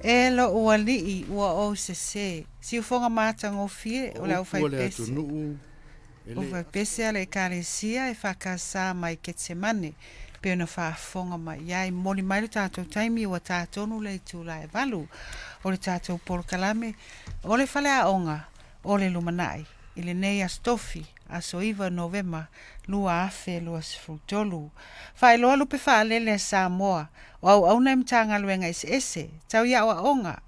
E lo ua li'i ua o se. Si ufonga mātang o fie o lau fai pese. O fai pese ale kāresia e whakasa mai Getsemane. Pe ona whaafonga mai iai moli mai le tātou taimi ua tātonu le tūla e valu. O le tātou polokalame. O le FALEA'OGA. O le LUMANA'I. I le nei astofi. Aso iwa Novema. Lua afe lua sifutolu. Faailoga lupe faalele a Samoa. O Auaunaga mtanga luenga ese. Tau ia Auaunaga.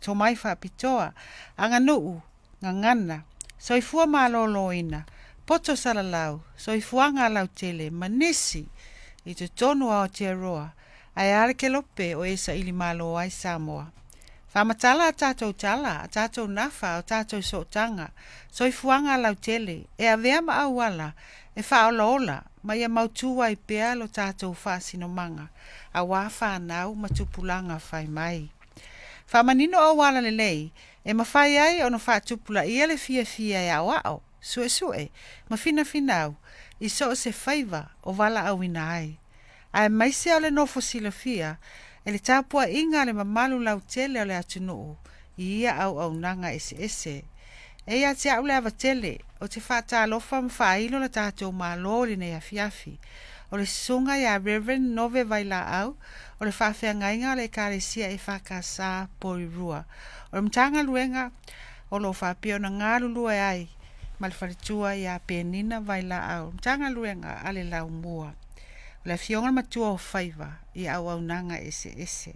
To mai faapitoa. Anga nuu. Ngangana. Soifua malolo ina. Poto salalau. Soifuanga lau tele. Manisi. I te tonu a Aotearoa. Ai ale ke lope o esa ili malo ai Samoa. Whamatala a tātou tala, a tātou nafa, a tātou sotanga. Soifuanga lau tele. E a vea ma awala. E whaolaola. Ma ia mautua i pea lo tātou whaasino manga. A wafa nau matupulanga whai mai. Whamanino awala le lei. E mawhai ai ono whaatupula ia le fia e awao. Sue. Ma fina finau. I so se whaiva o Vaila'au ina ai. Ai maise o le nofo sila fia. E le tāpua inga le mamalu lau tele o le atunuu. I ia Auaunaga ese. E ia te au le avatele. O te whaatalofa mawhailo la tātou malo le nei afiafi. O le sunga ia Reverend Nove Vailaau. O le whawhiangainga le kāresia EFKS Porirua. O le mtanga luenga. O lo whapio na ngārulua ai. Ma le wharitua ia PMN Vaila'au. Mtanga luenga ale lau mua. Le fionga matua o whaiva i Auaunaga ese.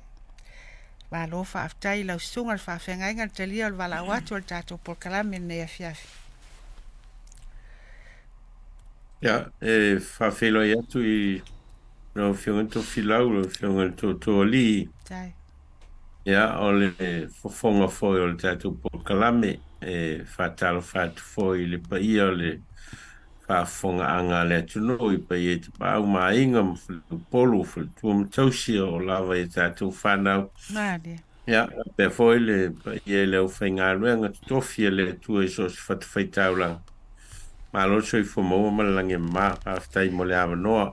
Wa lo whaaftai lau sunga le whawhiangainga le talia o le Vaila'au atu o le tātou polkalame nei afiafi. Ja, whawhelo i atu i no fionga Tofia o fionga Taualoa. Tai. Ja, o le fofonga foi o le tātou polkalame whatalo whatu foi le paia o le whafonga anga le tuno i pa i te pāu mainga polo tu-matila o lava i tātou whanau. Māre. Ia, pe foi le pa i le au whainga ruenga Tofia le tua i sos whatu whaitaulang. Malo so i whamoa malangi maa pāwhtai mo le awa noa.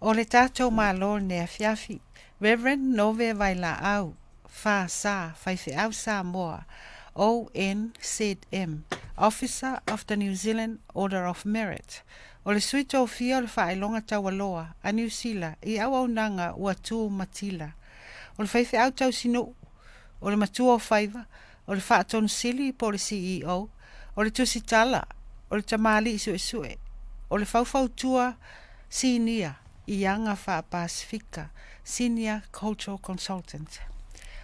O le tātou malo ne afiafi. Reverend Nove Vaila'au. Faailoga Samoa. ONZM, Officer of the New Zealand Order of Merit. O le sui Tofia o le Faailoga Taualoa, a New Zealand, i Auaunaga ua tu-matila. O le whaiwhiau tau sinu, o le matua o whaiva, o le whaatonu sili po le CEO, o le tusitala, o le tamali i sue, o le whauwhautua sinia i anga wha Pasifika, Senior Cultural Consultant.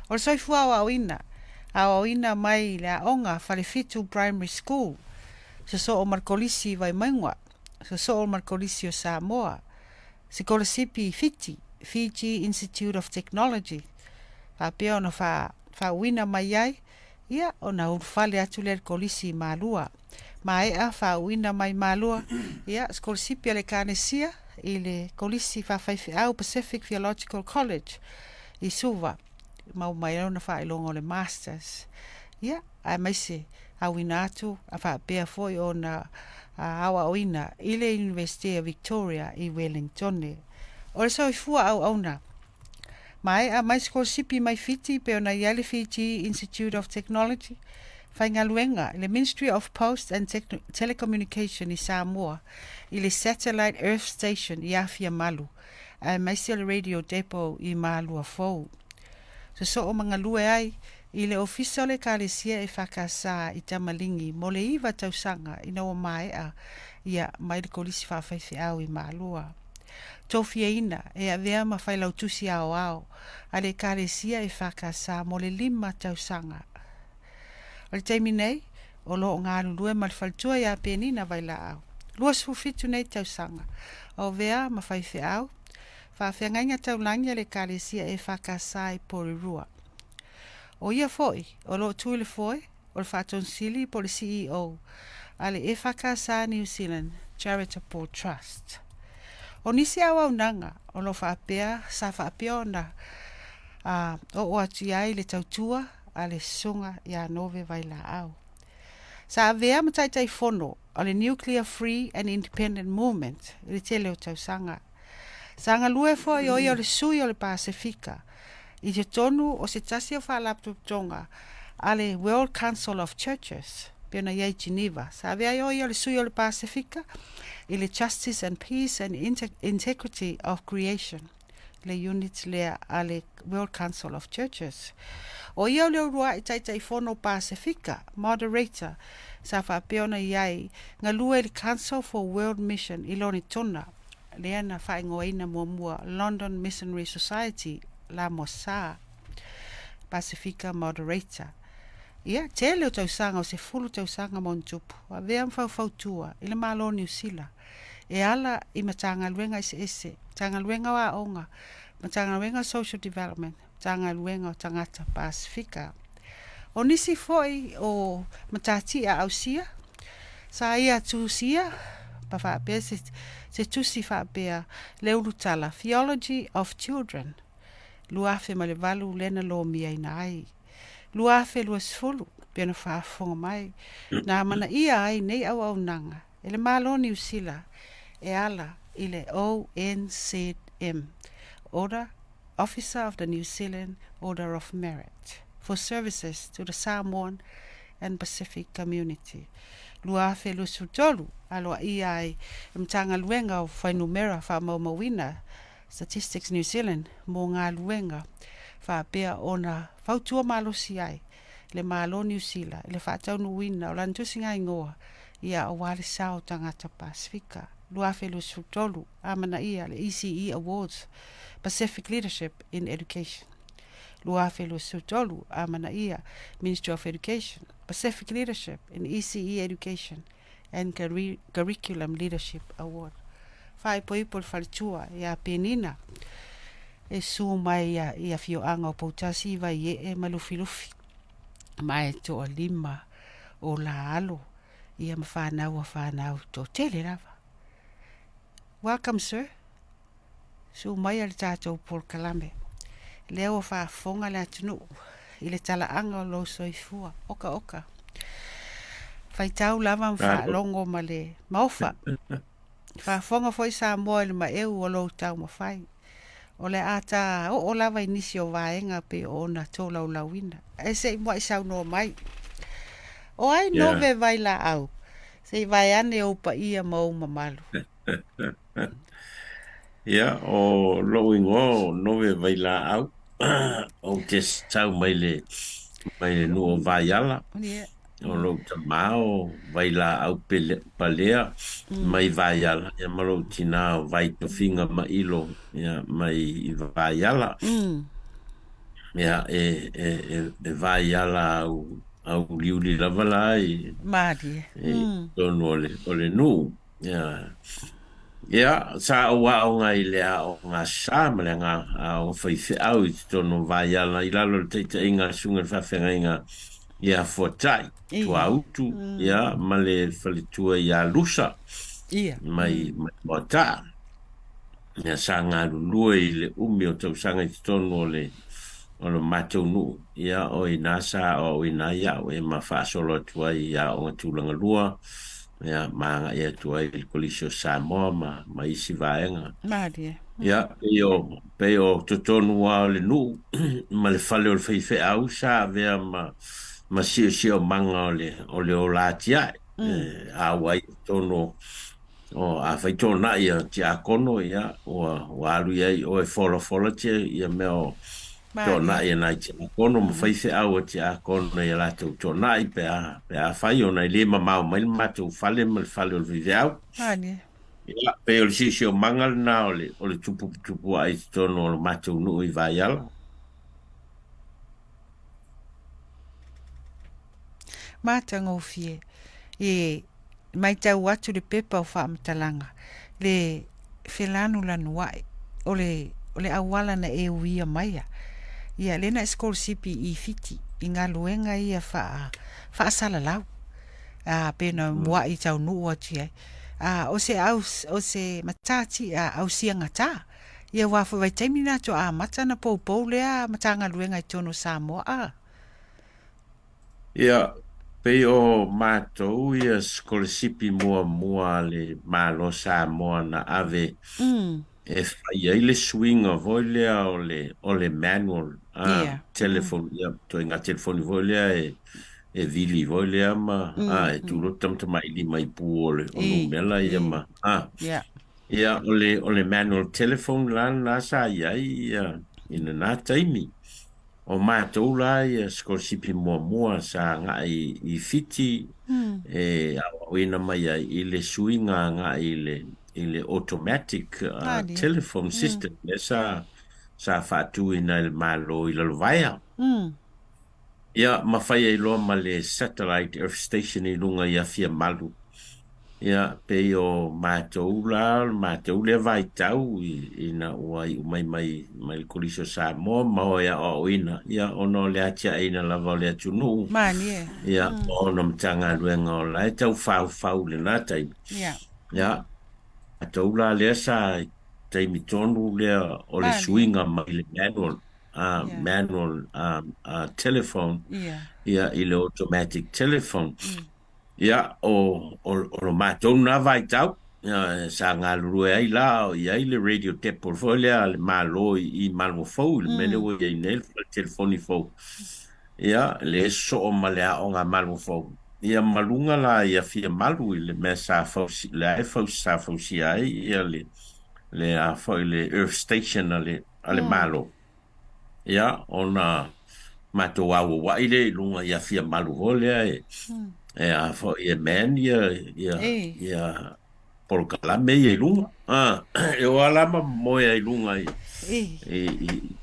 O le soifua Auauina mai le aonga whalefitu primary school. So o markolisi vai maingwa. So o markolisi o Samoa. Se kolasipi Fiji Institute of Technology. Pia ona whawina mai ai. Ia ona urfale atu le kolisi malua. Mai a whawina mai malua. Ia skolasipi ale kānesia. I le kolisi whawhaiwhiau Pacific Theological College. I Suva. Mau mai ona whailonga o le masters. Ia, ai maise awina atu, a whaapea foi o na Auaunaga i le University of Victoria i Wellington. O le soifua Auaunaga. Mai a mai skolasipi mai fiti pe ona i ale Fiji Institute of Technology. Whaingaluenga i le Ministry of Post and Telecommunication i Samoa i le Satellite Earth Station i Afia Malu. Ai maise le Radio Depot i Malua Fou. So o mga lue ai, i le ofisa o le kāresia EFKS i tamalingi, mo le iwa tausanga i naua mai a ia mai le kolisi whawhaiwhiau i maalua. Tofia ina e a vea ma Vailaau tusi ao, a le kāresia EFKS mo le 5 tausanga. O le taimi nei, o lo ngā lulue ma le whaltua i a penina Vaila'au. Lua sufitu nei tausanga, o vea ma whaiwhiau, whawhiangainga taulangi le kāresia EFKS i Porirua. O ia foi, o lo tui le foi, o le whaatonsili po le CEO, a le EFKS New Zealand Charitable Trust. O nisi Auaunaga, o lo whaapea, sa whaapea ona o atu iai le tautua, a le sunga ia Nove Vaila'au. Sa avea matai fono o le nuclear free and independent movement, le tele o tausanga. Sanga lue fo i oi o le sui o le Pasifika. I te tonu o se tasi o whalaptu tonga ale World Council of Churches, pena iei Geneva. Sa avea i oi o le sui o le Pasifika, i le justice and peace and integrity of creation. Le units lea ale World Council of Churches. O ia leo rua i taitai fono Pasifika, moderator, sa whapeona iai, ngā lua le Council for World Mission i loni tona, lea na whaingoina mua London Missionary Society, la Mosa, Pasifika moderator. Ia, te leo tausanga o se fulu tausanga montupu, a vea mwhautua, i le malo New Zealand, e ala i matanga luenga ese, tanga luenga wa onga, matanga luenga social development, tanga luenga o tangata Pasifika. O nisi foi o matati a ausia, sa ia tusia, pa whaapea se tusi whaapea leulutala, Theology of Children, luafe ma le valu lena lo mia ina ai. Luafe lua sifulu, pena whaafonga mai, na mana ia ai nei Auaunaga, ele malo New Zealand, e ala i le ONZM, Order Officer of the New Zealand Order of Merit, for services to the Samoan and Pacific community. Luafe lua sutolu, aloa ia ai mtanga luenga o whainumera whamaumawina, Statistics New Zealand, mo ngā luenga, whaapea ona whautua malosi ai, le malo New Zealand, le whaataunu wina o lantusi ngai ngoa, ia o wale sao tangata Pasifika. Luafe lua sutolu, amana ia le ECE Awards, Pacific Leadership in Education. Luafe lua sutolu, amana ia Ministry of Education, Pacific Leadership in ECE Education and Curriculum Leadership Award. Whai poipol whalitua ia penina e su mai ia fioanga o poutasi vai e malufilufi mai to o lima o la alo ia mawhanau to tele rava. Welcome, sir. Su mai al tātou Paul Kalame. Leo whaafonga le atunu i le talaanga o lo soifua oka. Whaitau lava mwhaalongo ma le maufa. Whaafonga foi Samoa le maeu o lo tau mawhai. O le ata o lava inisi o vaenga pe o na tō laulawina. E se mua isau no mai. O ai Nove Vailaau. Se vai ane o pa ia mau mamalu. Ia, o lo ingo Nove Vaila'au, o te sau mai le nuo Vaiala. O lo tamao Vaila'au palea mai Vaiala. Ia malo tina o vai tofinga ma ilo, ia mai Vaiala. Ia, e Vaiala au liuli lavala i tono o le nu. Ia, sa ua o ngai lea o ngā sā mele ngā o whaife au i tono Vaiala i lalo le teita inga sunga whawhenga inga ia fuatai tua autu ia ma le whalitua ia lusa mai mota ia sa ngā lulua i le umi o tausanga i tono o le matou nu ia o i nasa o i na ia o e ma whaasolo atua ia o ngā tūlanga lua ia maanga ia tua i kolisio Samoa ma isi vaenga ia pe o totonu wa le nu ma le fale o le whaife au sa vea ma sio manga o le o latia a wai tono o a whaitona ia tia kono ia o alu ia o e fola tia ia meo tona ia nai tia kono ma whaife au tia kono ia lato tona i pe a whai o nai le mamau mai mato fale ma le fale o le vive au ia pe o le sio manga na o le tupu ai tono o le mato nu i Vaiala. Mātanga o fie, e mai tau atu le pepa o whaamatalanga, le whelanu lanu wai, o le awala na e uia maia. Ia lena scholarship i fiti, i ngā luenga ia wha salalau. Pena mua i tau nuu atu ai. O se matati au sianga tā. Ia wafu vai taimina to a matana pou lea matanga luenga i tono Samoa. Ia, Pe o mātou ia skolesipi mua le malo Samoa na ave e whai ai le swinga voi lea o le manual Yeah. telefon ia to inga telefoni voi lea e vili voi lea ma e turo tamtamai li mai pu o numela ia ma Yeah. ia o le manual telephone la sa ia ina nā taimi o mātou la ia skolesipi mua sa ngā i fiti e au ina mai ai i le suinga ngā i le automatic telephone system le sa whātu ina il malo i la vaia ia mawhai ai loa ma le satellite earth station i lunga i a fia malu ia pe o mātou le vai tau ina ua i mai le koliso Samoa ma o ia o ina ia ono le atia ina lava o le atunu Mani ia ono mtanga luenga o la e tau fau le nā taimi ia mātou la lea sa taimi tonu lea o le suinga mai le manual telephone ia i le automatic telephone ia o mātou na vai tau sa ngā lurue ai la o ia i le radio tape fo lea le malo i malo fau le mele o ia i nel telefoni fau ia le so o malea o ngā malo fau ia malunga la ia fia malu i le mea sa fau le ai fau sa fau si ai ia le a fau le earth station ale malo ia ona mātou au wa i le lunga ia fia malu ho lea e a fo ia man ia por kalame ia lunga e o alama moia i lunga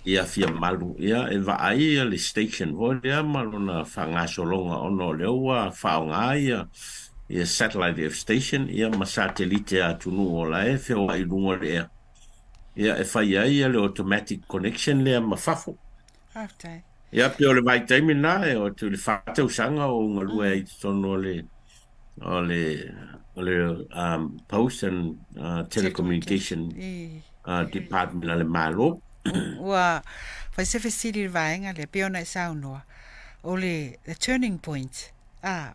ia fia malu ia e va ai le station ho lea malona fangaso longa ono leua faonga ia satellite station ia ma satellite atunu o la e fe o i lunga lea ia e fai ai le automatic connection lea ma fafo ia pe o le vai taimi na e o te le whate usanga o ngalua i tono o le post and telecommunication department le malo ua fai se fesiri vaenga le peona i saunoa o le turning point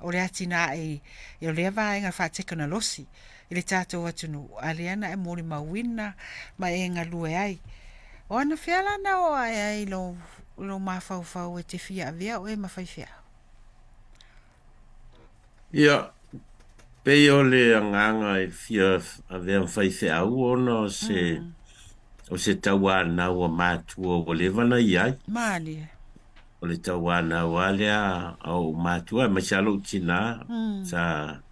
o le atina i o le vaenga whateka na losi i le tātou atunu a le ana e mori mawina ma e ngalue ai o ana whiala na o ai lo mafau e te fia avea o e mawhai fia. Ia, pei o le anganga e fia avea mwhai fia au ona o se taua na ua mātua o le vana iai. Mali. O le taua na ua lea au mātua, mai sa lo tina sa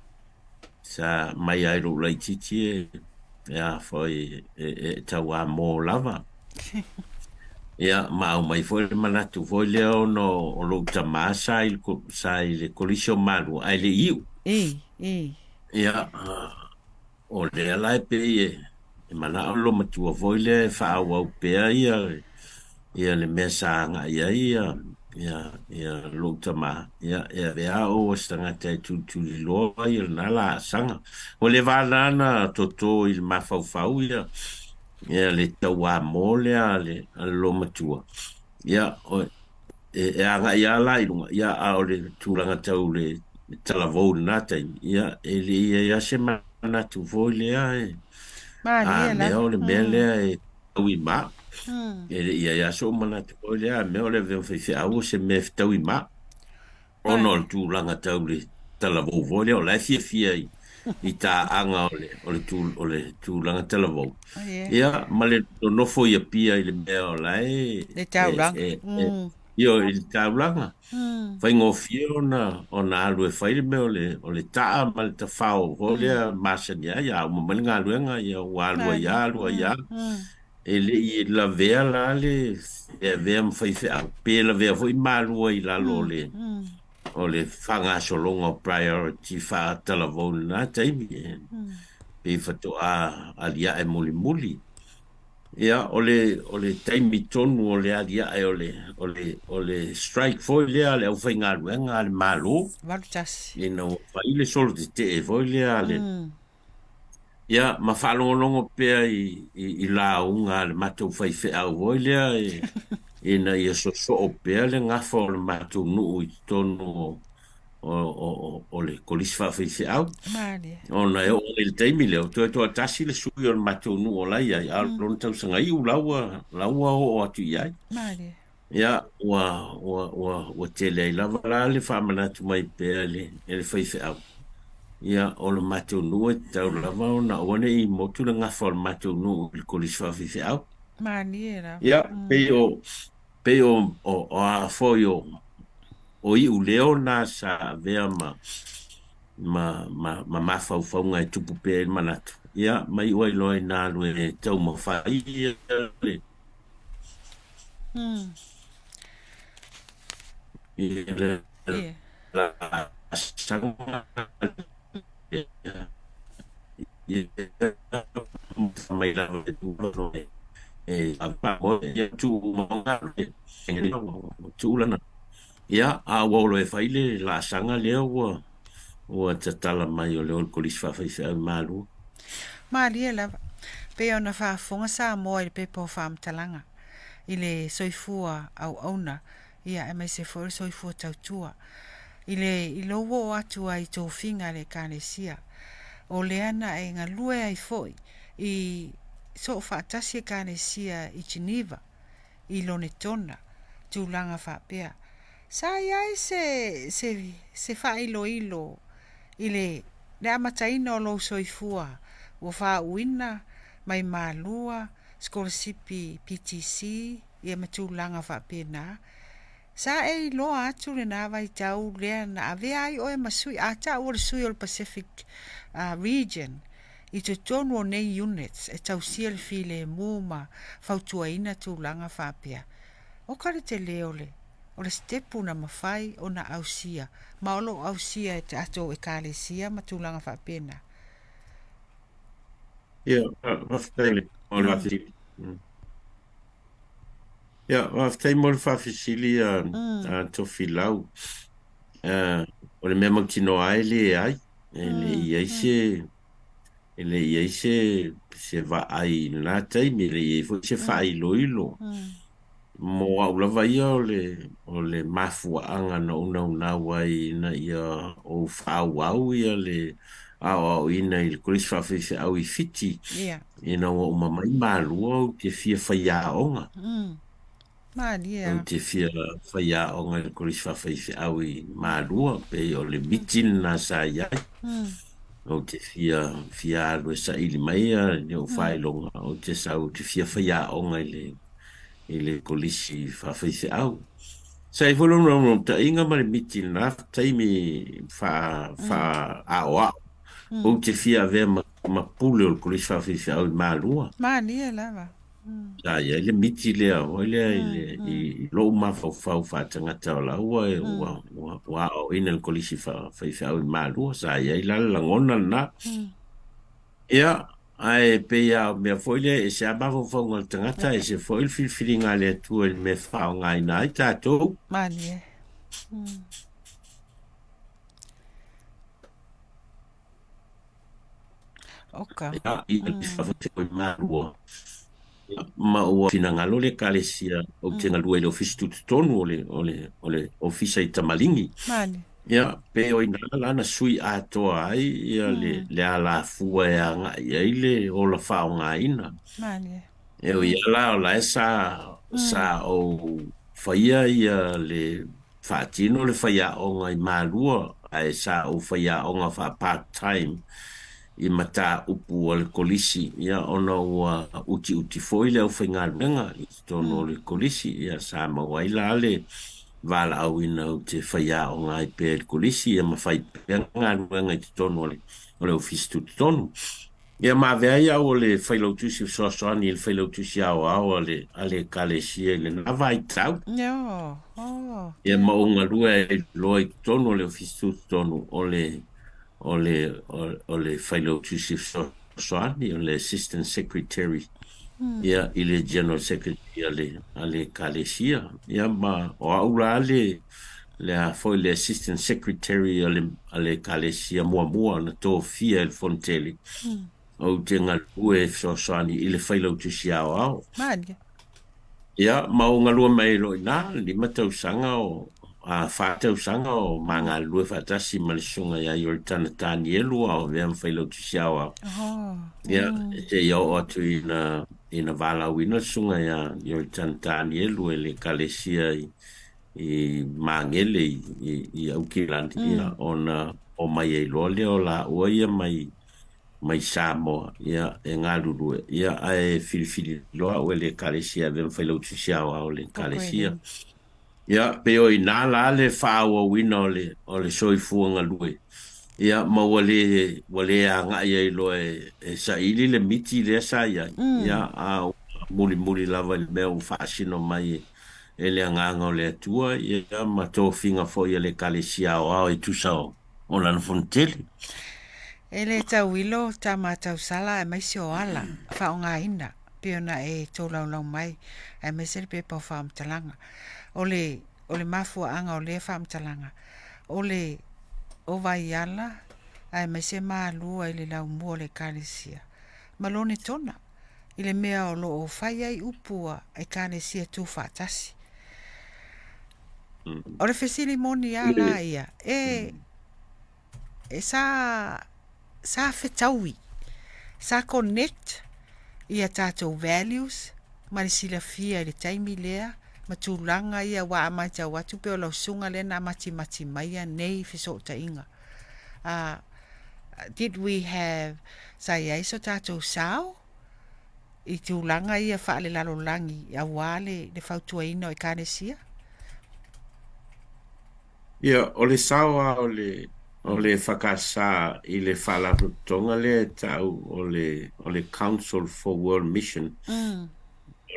mai ai ro lai titi e foi e taua mō lava. Ia, mau mai foi le manatu foi le ono o lo tama sa le kolisio malu ai le iu. Ia, o le alai pe e mana o lo matua foi le whaau pea ia le mesa anga ia lo tama ia vea o stanga te tu li loa ia nala sanga. O le valana toto il mafau ia le taua mole ale lo matua ia e anga ia la ia o le tulanga tau le talavou nata ia ele ia se mana tu voile ai me o le mele e taui ma ele ia so mana tu voile me o le ve au se me taui ma ono le tulanga tau le talavou voile o la fia i tā anga o le tūlanga talavou. Ia, ma le nofo ia pia i le mea o lai. Le tauranga. Ia, i le tauranga. Whai ngofia o na alu e whai le mea o le taa ma le tawhao. Ho lea masani ia, o mamani ngā luenga, ia, o alua ia. E le i la vea la le, e vea mwhai whea. Pe la vea hoi mārua i la lo le. O le whanga solonga priority wha talavou na taimi pe whatoa alia e muli. Ia, o le taimi tonu o le alia e o le strike foi lea le au whai ngā ruenga le malo. Warutasi. Ina o whai le solo te e foi lea le. Ia, ma whalongolongo pea i la unga le matou whai whea foi lea ina ia so o pea le ngafo le matou nuu i tonu o le kolisi whawhawhiau. Mali. Ona o le teimi leo, to tasi le sui o le matou nu o lai ai, a lona tausanga i u laua o atu iai. Mali. Ia, ua tele ai lava la le whamanatu mai pēa le whaiwhiau. Ia, o le matou nu e tau lava o na oane i motu le ngawha o le matou nu o le kolisi whawhiau. Mali era. Ia, pe o a foi o i u leo na sa vea ma fau ngai tupu pe manatu. Ia, mai oi loi na lue tau mo fai le. Yeah. La sanga mai la no apa mo tu monga tu lana. Ia, a wolo e faile la sanga leo o tatala mai o leo kolisi whawhai malu. Mali e lava. Pe ona whaafonga Samoa i le pepo whaamtalanga. I le soifua Auaunaga. Ia e mai se fōre soifua tautua. I lo wo atu ai tō whinga le kānesia. O le ana e ngā lue ai foi. I so whaatasi e kānesia i Geneva. I lo ne tona. Tūlanga whaapea. Sa iai se Faailoilo. I le amataina o lo soifua. Ua whauina mai mālua, skolasipi PTC, ia matūlanga whapena. Sa e loa atu le nā vai tau lea na avea ai oe masui, a ta ua sui o le Pacific region. I te tonu o nei units, e tau sia le file mū ma whautuaina tūlanga whapea. O kare te leo o le stepu na mawhai o na ausia. Maolo ausia e te ato e kālesia matūlanga whapena. Ia, whaftaile o le whafisili. Ia, whaftaile mo le whafisili a Tofia. O le mea mautino ai le ai. Ele iai se va ai nā taimi, le iai fo se Faailoilo. Mo au lava ia o le mafuaanga na una wai na ia o Auaunaga ia le au ina i le kolisi whawhawhiau i fiti. Ina o mamai mālua o te fia Faailoga. O te fia Faailoga i le kolisi whawhawhiau i mālua pe o le mitin na sa iai. O te fia alue sa ili mai ni o Faailoga o te sau te fia Faailoga i le kolisi whawhawhiau. Sa i wholo no ta inga mare miti na taimi Auaunaga. O te fia vea ma pule o le kolisi whawhawhiau i mālua. Mani e lava. Sa ia le miti lea o i lo ma whau whatangata o la ua o ina le kolisi whawhawhiau i mālua. Sa ia i lala langona na. Ia, ai pe ia mea foile e se abavo whaunga tangata e se foile whiwhiringa le atua i me whao ngai nai tātou. Mani e. Oka. Ia, i le whawhawhiau i mālua. Ma ua finangalo le kālesia o te ngalua i le ofisi tututonu o le ofisa i Tamalingi. Mani. Ia, pe o ina lana sui atoa ai, ia le ala fua e anga ia le o la whao ngā ina. Mani. E o ia la o la e sa o whaia ia le whaatino le whaia o ngai mālua, ai sa o whaia o ngā wha part-time i mata upu o le kolisi. Ia ona ua uti foi le au whaingaruenga i tono le kolisi, ia sa mawaila le Vaila'au ina o te whaia o ngai pe le kolisi, ia mawhai pengaruenga i te tono o le ofisi tutonu. Ia mawea ia o le Vaila'au tusi soasoani i le Vaila'au tusi Auaunaga ale kālesia le nawai tau. Ia maunga lua e loa i tono o le ofisi tutonu o le Vaila'au tusi soasoani o le assistant secretary. Ia i le general secretary ale kālesia. Ia ma o aula le a foi le assistant secretary ale kālesia mua na Tofia el Fonteli. O te ngalue soasoani i le Vaila'au tusi Auaunaga. Mani. Ia, ma o ngalua mai lo ina, 5 tausanga a whātau sanga o manga lue whātasi malisunga ia i o tana tāni e lua o vea mwhailau tu siawa. Ia, te iau atu ina Vailaau ina sunga ia i o tana tāni e lua le kalesia i mangele i Aukilandi ia o mai e lole o la ua ia mai Samoa ia e ngā lulu ia e whiriwhiri loa o le kalesia vea mwhailau tu siawa o le kalesia. Ia, pe o i nā la le whāua wina o le soifuanga lue. Ia, ma wale a ngai ai loa e sa ili le miti le sa ia. Ia, a muli lava le mea u whaasino mai e le anganga o le atua. Ia, ma tō whinga fo ia le kalesia o au e tusao o lana fonteli. E le tau ilo, ta mātau sala e maisi o ala, whao ngā ina, piona e tō lau mai, e maisi pe pau whaamtalanga. O le mafua anga o le whaamtalanga. O Vaiala, ai maisi maa lua i le lau mua le kalesia. Malone tona, i le mea o lo o whai ai upua e kalesia tū whaatasi. O le whesili moni ala ia, e sa whetaui, sa connect ia tātou values, marisila fia i le taimi lea, matulanga ia wa amata watu pe o lau sunga le na mati maia nei fiso ta inga. Did we have sa ia iso tātou sao? I tūlanga ia whaale lalo langi a wale le whautua ina o i kānesia? Ia, o le sawa o le whakasa i le whalaputonga le tau o le Council for World Mission.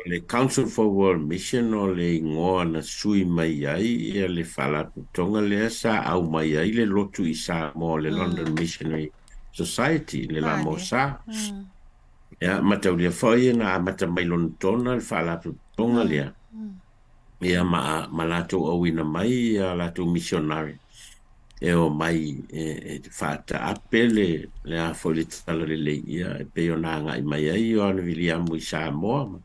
Le Council for World Mission o le ingoa na sui mai ai ia le whalaputonga le sa au mai ai le lotu i Samoa le London Missionary Society le la mo sa. Ia matau lia whai na mata mailon tona le whalaputonga lea. Ia ma lato au ina mai ia lato missionary. E o mai e whata apele le a fo le tala le ia e peo na ngai mai ai o anu vili amu i Samoa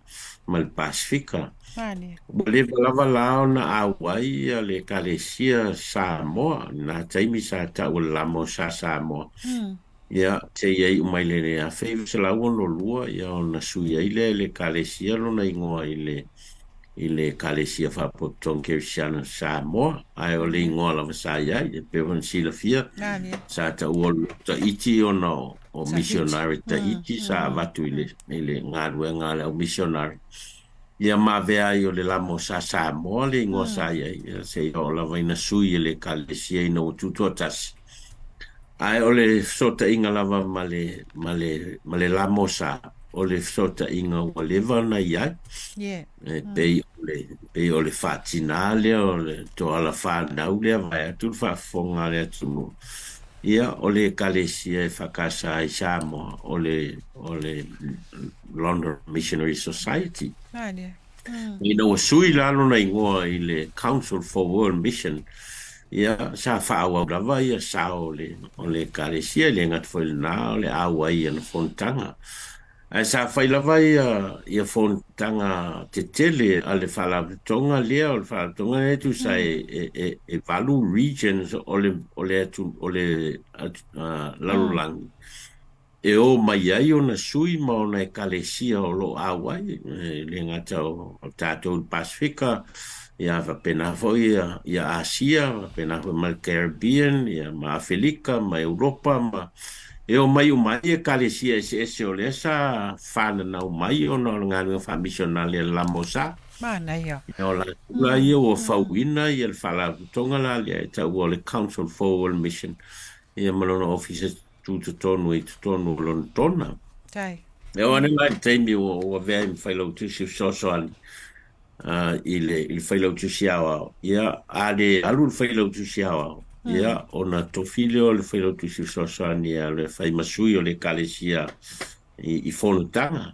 ma le Pasifika. Le Vaila'au na Auaunaga le kalesia Samoa na taimi sa Taualoa sa Samoa. Ia te iei umai le a whaivu se lau ono lua ia o na sui ai le kalesia lona ingoa i le kalesia whapotong Kerisiana Samoa ai o le ingoa lava sa iai e pewon sila fia sa Taualoa ta iti ono o missionary ta iti sa vatu i le ngāruenga le o missionary. Ia mavea i o le lamo sa Samoa le ingoa sa iai se o lava ina sui le kalesia ina o tutuatasi. Ai o le sota inga lava ma le lamo sa o le sota inga o le vana iai. Pei o le whātina lea o le to ala whānau lea vai atu whaafonga lea tunu. Ia o le kalesia e whakasa i Samoa o le London Missionary Society. Ina o sui lalo na ingoa i le Council for World Mission. Ia sa Auaunaga ia sa o le kalesia le ngat foi na le awai ana fontanga. Ai sa Faailoga ia fontanga te tele ale whalaputonga lea o le whalaputonga e tu sa e valu regions o le lalulangi. E o mai ai o na sui ma o na kalesia o lo awai le ngata o tātou Pasifika. Ia pena foi ia Asia, pena foi mal Caribbean, ia ma Afrika, ma Europa, ma e o mai e kalesia ese o le sa fana na o mai o na ngā fa missionale la mosa. Mana ia. O la ia o fauina ia le whalaputonga la ia ta o le Council for World Mission. Ia malona office tonu lon tona. Tai. E o ane mai teimi o vea im Faailoga tusi sosoani. I Faailoga tusiawa ia ale alu le Faailoga tusiawa ia ona tofile le Faailoga tusi sosoani le fai masui o le kalesia i fonotanga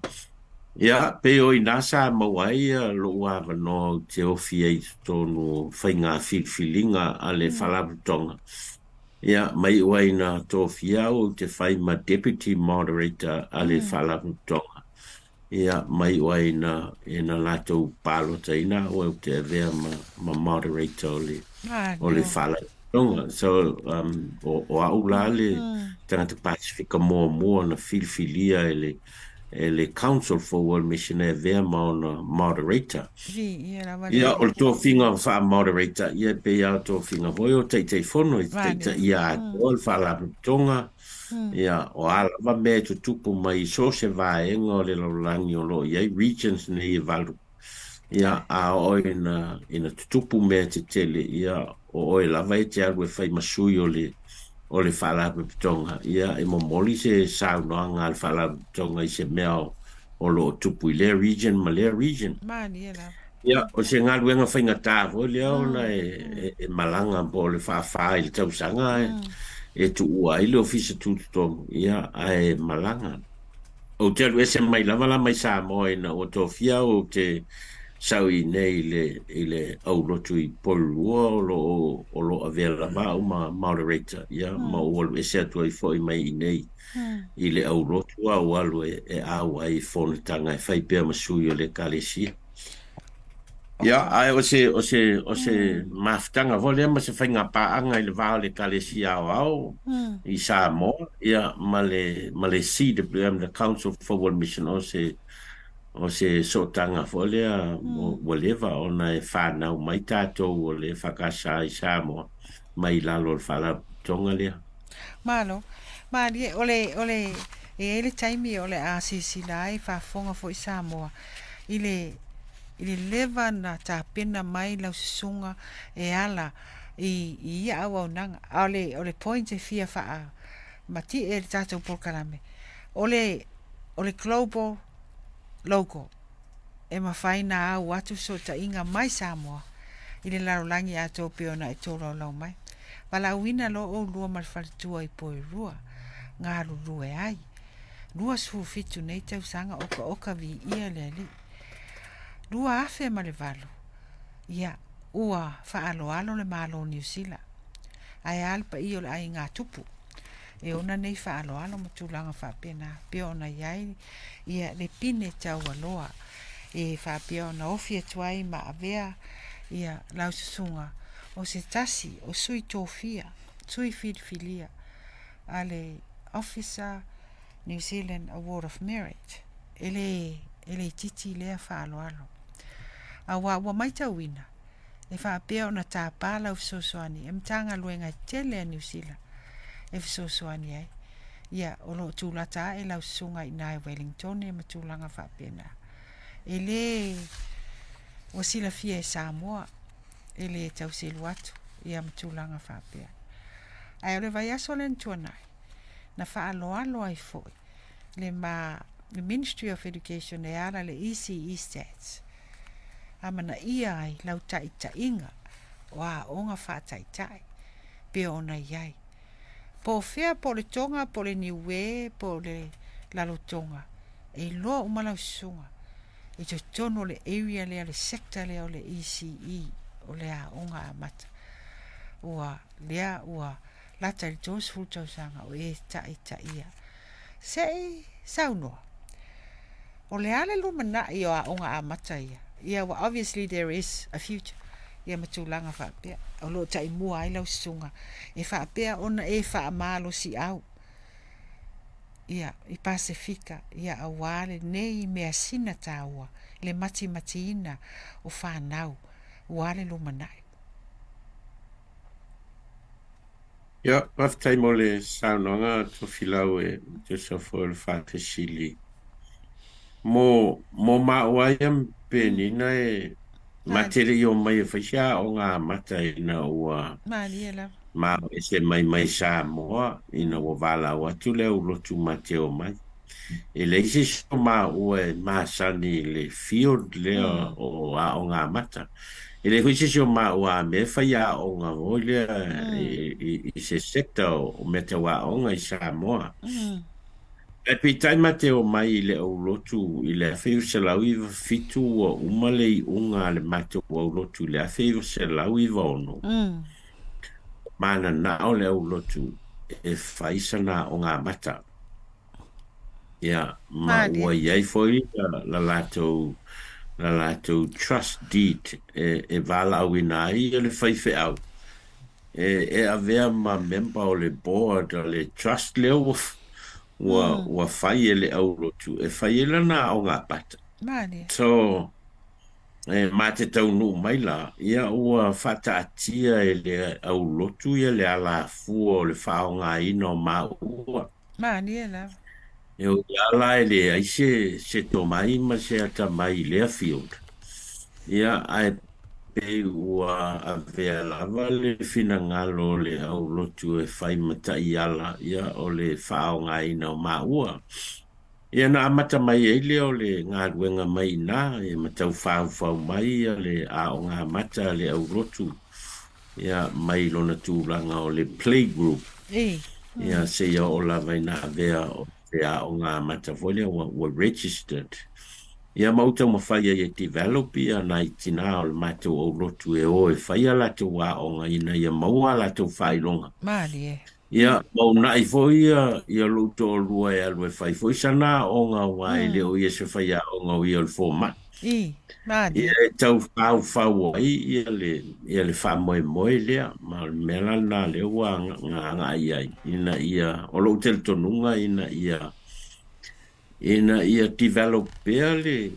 ia pe o ina sa mawai lo wa no te Tofia i tonu fainga filinga ale whalaputonga ia mai waina Tofia o te fai ma deputy moderator ale whalaputonga ia mai o ina latou palo taina o te vea ma moderator o le fala tonga so o au la le tangata Pacifica mo na filfilia ele council for world mission e vea ma ona moderator ia o tō whinga wha moderator ia pe ia tō whinga hoi o te whono te ia o le whala tonga ia o ala me tu tupu mai so se vaenga o le laulangi o lo ia regions ne i valu ia a o ina tupu me te tele ia o lava e te alu e whai masui o le whala tonga ia e momoli se saunoanga le whala tonga i se mea o lo tupu i le region ma le region ia o se ngaluenga whainga tāvo lea ona e malanga po le whawha i le tausanga e tu ua i le ofisa tututongu ia ai malanga o te alu ese mai lava la mai Samoa ina o Tofia o te sau i nei i le au lotu i Porirua o lo avela o ma moderator ia ma o alu ese atua i fo i mai i nei i le au lotu a o alu e au ai fonetanga e whai pia masui o le kalesia ia ai o se maftanga vole ma se whainga paanga i le vao le kalesia au i Samoa ia ma le CWM the Council for World Mission o se sotanga vole o leva ona e whanau mai tātou o le whakasa i Samoa mai lalo le whala tonga lea malo mali ole e le taimi ole a sisilai fa fonga fo i Samoa ile leva na ta pena mai lau sunga e ala i Auaunaga ole point e fia fa mati e tatou porkalame ole global logo e mawhaina au atu so ta inga mai Samoa i le larolangi ato peona e tōrau lau mai Valaauina lo o lua malwhalitua i Porirua ngā ruru e ai lua sufitu nei tau sanga oka vi ia le ali lua afe ma le valo ia ua Faailoga le malo New Zealand ai alpa i o le ai ngā tupu e ona nei Faailoga ma tūlanga whapena pe ona iai ia le pine Taualoa e whapea ona ofi atuai ma avea ia lau susunga o se tasi o sui Tofia sui filfilia ale officer New Zealand Award of Merit ele titi lea Faailoga awa mai tauina e whapea ona tāpala u sosoani e mtanga luenga tele a New Zealand e sosoani ai ia o lo tūlata e lau sunga i nai Wellington e matulanga whapena e le o sila fia e Samoa e le tau selu atu ia matulanga whapea ai ole vai aso len tuanai na Faailoga ai foi le Ministry of Education e ala le ECE stats amana ia ai lau taʻitaʻiga o aʻoga faataʻitaʻi pe ona iai po fea po le toga po le niue po le lalotoga e iloa uma laususuga e totonu o le area lea le sector lea o le ECE o le aʻoga amata ua lea ua lata i le tosifulu tausaga o e taʻitaʻia seʻi saunoa o le ale lumanaʻi o aʻoga amata ia well, obviously there is a future. Ia matulanga whapea. O lo tai mua ai lau sunga. E whapea ona e whaamalo si au. Ia, i Pasifika. Ia awale nei mea sina tāua. Le mati ina o whanau. Wale LUMANA'I. ia whaftai mo le saunanga to filau e te sofo le whakesili mo mauaiam penina e matele i o mai e whaisia o ngā mata ina ua ma e se mai Samoa ina ua Vaila'au atu leo lotu mateo mai e le isi so ma ua masani le field lea o ngā mata e le isi so ma ua me whaia o ngā oile i se sekta o meta wa o ngā i Samoa e pitai mateo mai le au lotu i le awhiu se lau i fitu o umale i unga le mateo au lotu le awhiu se lau i vono. Mana na o le au lotu e whaisa na o ngā mata. Ia, ma Madia. ua iai foi la lato trust deed e Vaila'au ina ai le whaiwhe au. E avea ma member o le board o le trust leo ua whai e le au lotu. E whai e lana o ngā pata. Madia. So, mā te tau nuu mai la, ia ua whata atia e le au lotu ia le ala fua o le whao ngā ina o mā ua. Madia la. E o te ala e le ai se tō mai ma se ata mai lea field. Ia ai pe ua a vea lava le fina ngalo le au lotu e whai mata i ala ia o le whao ngā ina o mā ua. Ia na amata mai e le o le ngā ruenga mai nā, e matau whau mai a le a o ngā mata le au rotu. Ia mai lona tūranga o le playgroup. Ia se ia o la vai nā vea o te a o ngā mata volia were registered. Ia mauta ma whai e develop ia nai tina o le mata o rotu e o e whai ala te wā o ngā ina ia maua ala te Faailoga. Madia. Ia, mau nai foi ia luto o lua e alue whai foi sana o ngā wai leo ia se whai a o ngā ia le fōma. Madia. Ia e tau whau ai ia le wha moe moe lea, ma mela nā leo wa ngā ia ina ia, o lo tel tonunga ina ia develop pea le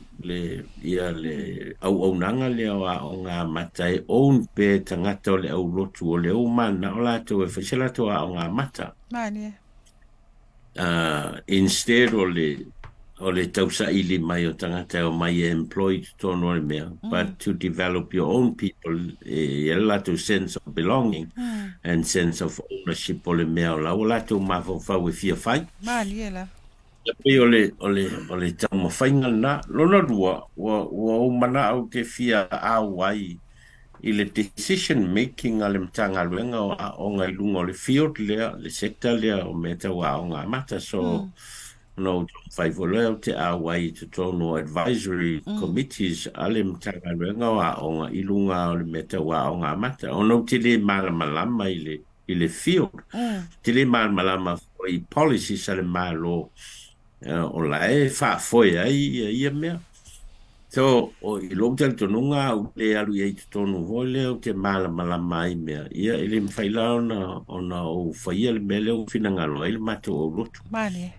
Auaunaga lea o ngā matai own pe tangata o le au lotu o le umana o lato e whaisela toa o ngā mata. Madia. Instead o le tausa ili mai o tangata o mai employed tono le mea, but to develop your own people, e lato sense of belonging and sense of ownership o le mea o la o lato mawhau e fia whai. Madia la. Ia pei o le tau mawhainga na, lona rua, o mana au te fia awai i le decision making a le mtanga luenga o ngai lunga o le field lea, le sector lea o mea tau a o ngā mata, so no whai volea o te awai te tono advisory committees a le mtanga luenga o ngā ilunga o le mea tau a o ngā mata, o no te le malamalama i le field, te le malamalama i policy sa le malo, o la e whaafoe ai ia mea. So, o i longtel tonunga o le alu i te tonu hole o te malama ai mea. Ia ele mwhailau na o whaia le mele o whinangalo ai le mato o rotu. Mane.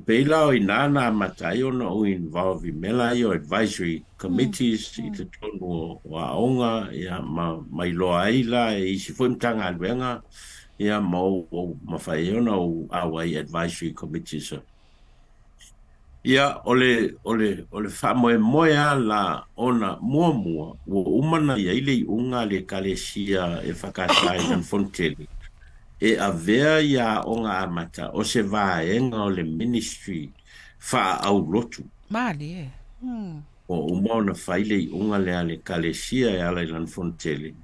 Peilao i nāna matai o na o involve i mela i o advisory committees i te tonu o aonga ia mai loa ai la i si fuimtanga aluenga ia ma whai o na o awai advisory committees. Ia, ole whamoe moea la ona mua o umana ia ile i unga le kalesia e whakatai nan fonteli. E a vea ia o ngā amata o se vaenga o le ministry wha au lotu. Mali e. O umana whaile i unga le kalesia e ala i lan fonteli.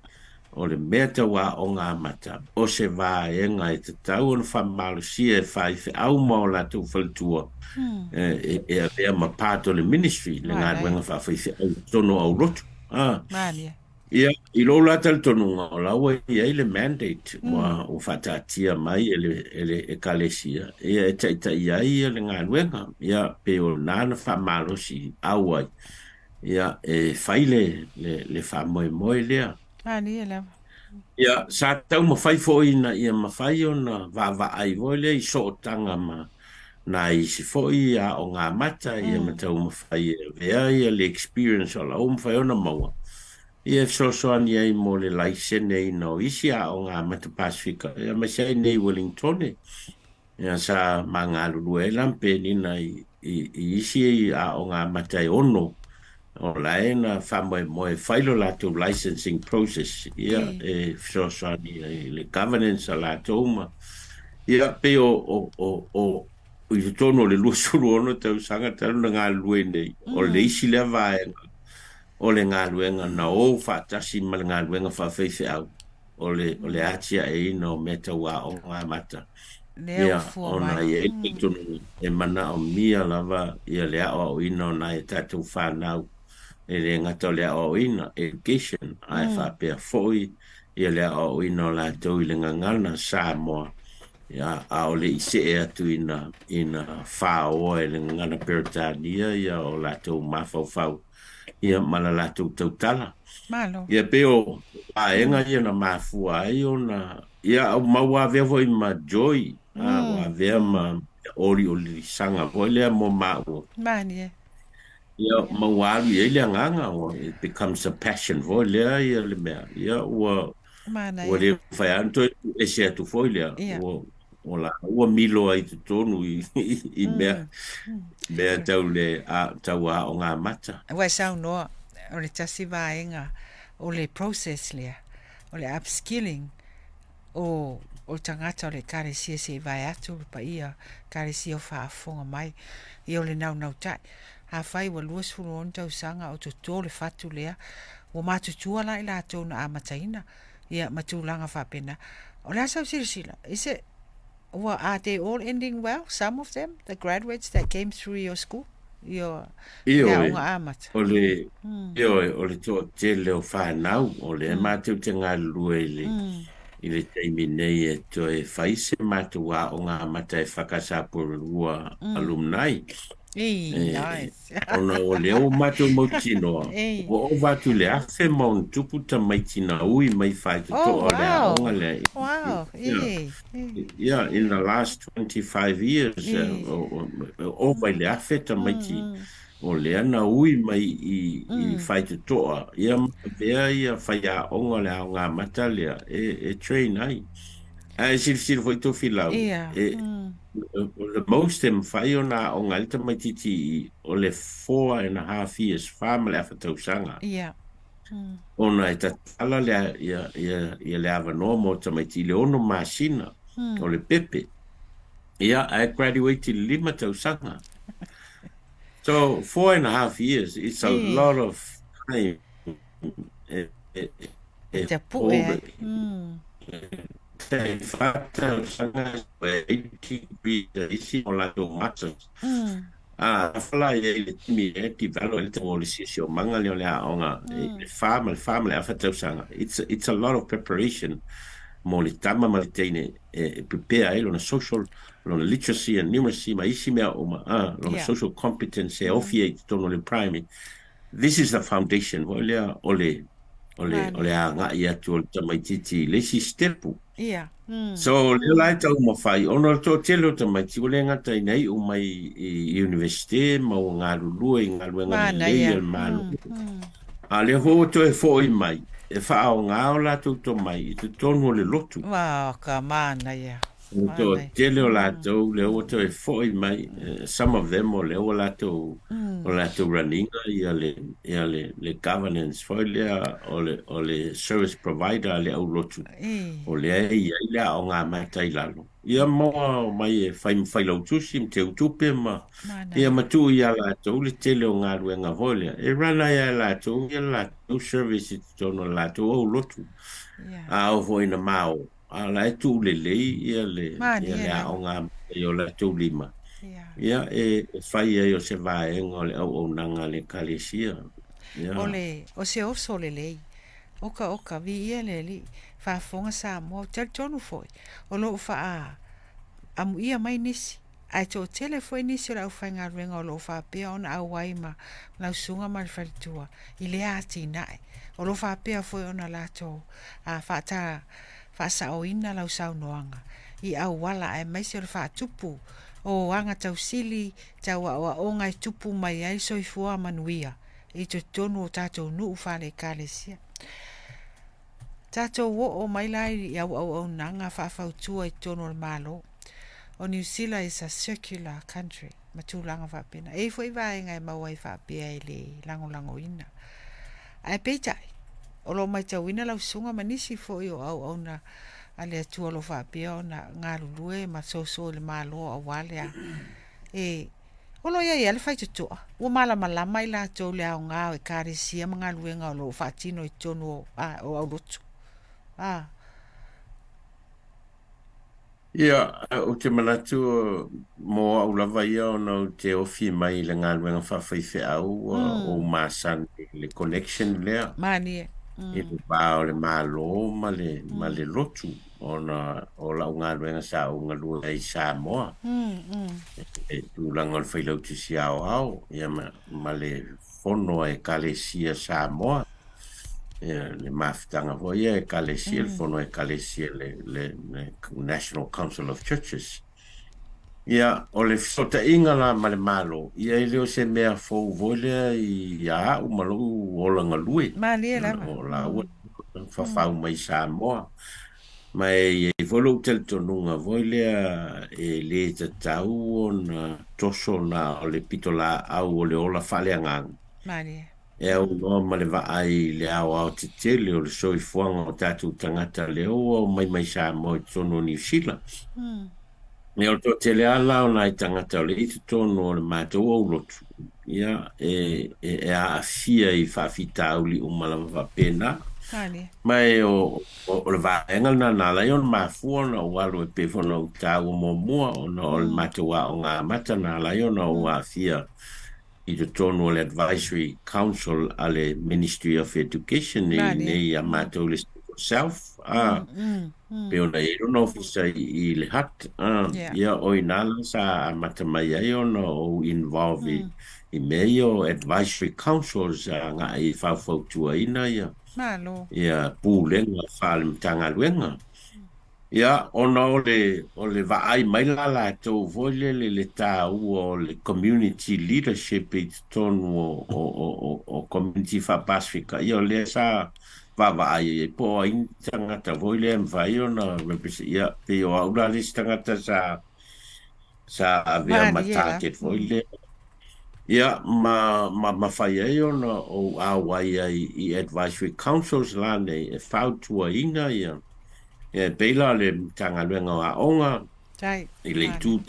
O le mea tawa o ngā amata o se vaenga e te tau o na whamalusia e whaife au mao la tu whaltua. E a vea ma pato le ministry le ngā ruenga whawhaife au tono au rotu. Mali e. Ia, i lo la tal tonunga o laua ia le mandate wa o whatatia mai e kalesia. Ia e taita ia le ngā ruenga. Ia pe o nāna whamalosi auai. Ia e whaile le whamoe lea. Mali e la. Ia, sa tau ma whaifo ina ia ma whai o na wa ai voi le i so tanga ma na i si foi a o ngā mata ia ma tau ma whai vea ia le experience o la o ma whai o na maua. Ia soani ai mo le laisene i no isi a o ngā mata Pasifika. Ia ma sei nei Wellington. Ia sa ma ngā lulu e lampe nina i isi a o ngā mata e ono. O la e na whamoe moe whailo la tu licensing process. Ia e soani le governance a la tōma. Ia pe i te tono le lusuru ono tau sanga talu na ngā lue nei. O le isi le vaenga. O le ngā luenga na o whaatasi ma le ngā luenga whawhaife au. O le atia e ina o meta wā o ngā mata. Ia, ona ia e tonu e mana o mia lava ia le ao o ina o na e tātou whanau. E le ngata o le ao o ina, education, ai whapea foi, ia le ao o ina o la tau i le ngangana Samoa. Ia, a o le ise e atu ina whāoa e le ngana peritania ia o lātou mawhauwhau ia mala lātou tautala. Malo. Ia peo aenga ia na mafua ai o na ia au maua vea voi ma joy a wa vea ma ori o li sanga voi lea mo mao. Mani. Ia maua alu ia le nganga o it becomes a passion voi lea ia le mea. Ia Mana ua ia. le whai anto e se atu voi lea Ia. ua milo ai te tonu i mea tau a o ngā mata. Wai sau noa, o le tasi vaenga, o le process lea, o le upskilling, o tangata o le karesia se vai atu pa ia, karesia o whaafonga mai, i o le nau tai. A whai wa luas furu on tau sanga o tuto le fatu lea, o matutua la ila atou na amataina, ia matulanga whapena. O le asau sila, is it, well, are they all ending well? Some of them, the graduates that came through your school? Your unga amata. O le to te leo whanau, o le mātou te ngā lua i le teimi nei e to e whaise mātou a o ngā mata e whakasa Porirua alumni. Nice. Ona o leo mātou mautinoa. O vatu le afe maun tupu ta maitina ui mai whai to o le aonga le. Wow. Yeah, in the last 25 years, o vai le afe ta maiti. O le ana ui mai i whai te toa. Ia mea ia whai a onga le au ngā mata lea e train ai. E siri foi to filau. The most em whai o nā onga le ta mai titi o le 4.5 years whamale awha tau sanga. Ona e tatala lea ia le awa noa mo ta mai ti le ono masina o le pepe. Ia I graduated 5 tau sanga. So 4.5 years, it's a lot of time. It's a poe. Te whata sanga e 80 isi o la tō masters. Whala e le timi e ti valo e te ngoli si o manga leo le aonga. Le whama le awhatau sanga. It's a lot of preparation. Mo le tama ma le teine prepare e lona social, lona literacy and numeracy ma isi mea o ma lona social competence e ofie te tono le primary. This is the foundation. Ho lea ole a ngā i atu o le tamaititi le si stepu. So le lai tau ma whai ono to telo tamaiti o le ngata i nei o mai i universite ma o ngā lulua i ngā luenga lei al malu. A le ho to e fo i mai. E wha o ngā o lātou to mai i te tonu o le lotu. Wow, ka mana ia. To tele o lātou le o to e fo i mai. Some of them o le o lātou runninga i le governance fo lea o le service provider le au lotu. O le i lea o ngā mātai lalo. Ia moa mai e Faailoga tusi me te utupe ma ia matu ia lātou le tele o ngā ruenga holia. E rana ia lātou, ia lātou service i tono lātou au lotu. A o hoi na mao. A la e tu le ia le o ngā i o lātou 5. Ia e whai e o se vaenga o le Auaunaga le kalesia. O se oso le lei. Oka vi ia le li. Whaafonga Samoa, tel tonu foi. O lo wha amu ia mai nisi. Ai tō tele foi nisi o lau whainga ruenga o lo whaapea ona au waima lau sunga ma le whalitua. I le ati nai. O lo whaapea foi ona lato a whaasa o ina lau saunoanga. I au wala ai maisi o le whaatupu. O anga tau sili, tau o ngai tupu mai ai soifua manuia. I tō tonu o tātou nuu whale kālesia. Tātou o mai lai i Auaunaga whaafautua I tono le malo. O New Zealand is a circular country. Matulanga whapena. E fwoi vaenga e maua I whapea I le lango ina. Ai peitai. O lo mai tau ina lau sunga manisi fwoi o Auauna. A le atua lo whapea o na ngā lulue ma soso le malo a wale a. O lo ia le whai tutua. Ua malama I la tau le au ngā o e kāresia ma ngā luenga o lo whaatino I tono o au lotu. Ia, o te manatu mo au lava ia o nau te ofi mai le ngā luenga Faailoga o māsan le connection lea. Mani e. E le pāo le mālo ma le lotu. o la unga luenga sa unga lua i Samoa tūlanga o le Faailoga tusi au ia ma le fono e kalesia Samoa le mafitanga foi ia e kalesia le fono e kalesia le National Council of Churches ia o le sotaʻiga la ma le malo ia i leo se mea fou voi lea i aʻu ma loʻu olaga lue Malie lava. o laua fafau mai Samoa ma e foi loʻu teletonuga voi lea e lē tatau ona toso na o le pito laʻau o le ola faaleagaga Malie. e aunoa ma le vaai le aoao tetele o le soifoaga o tatou tagata le oa o mai Samoa i totonu o niusila me o to tele ala ona i tangata o le i tonu o le mātou au lotu. Ia, a afia i whawhita au li umalama whapena. Mai o le vāenga na nala i on mafua na o alu e pewhona o tāu o mua o na o le mātou a o ngā mata nala i ona o afia i te tonu o le Advisory Council a le Ministry of Education nei a mātou le self. Pe ona e rona ofisa i le hat ia o inala sa mata mai ai ona o involve i mei o advisory councils nga i whawhautua ina ia pūlenga whale mtanga luenga ia ona o le vaai mai la la tau voile le tā ua o le community leadership i tonu o community whapasifika ia o le sa vaai e po ai tangata voile mvai ona ia pe o aula le tangata sa avea matarget voile ia ma whai ai ona o awai ai i advisory councils la nei e whautua inga ia e peila le tanga luenga o aonga i le tu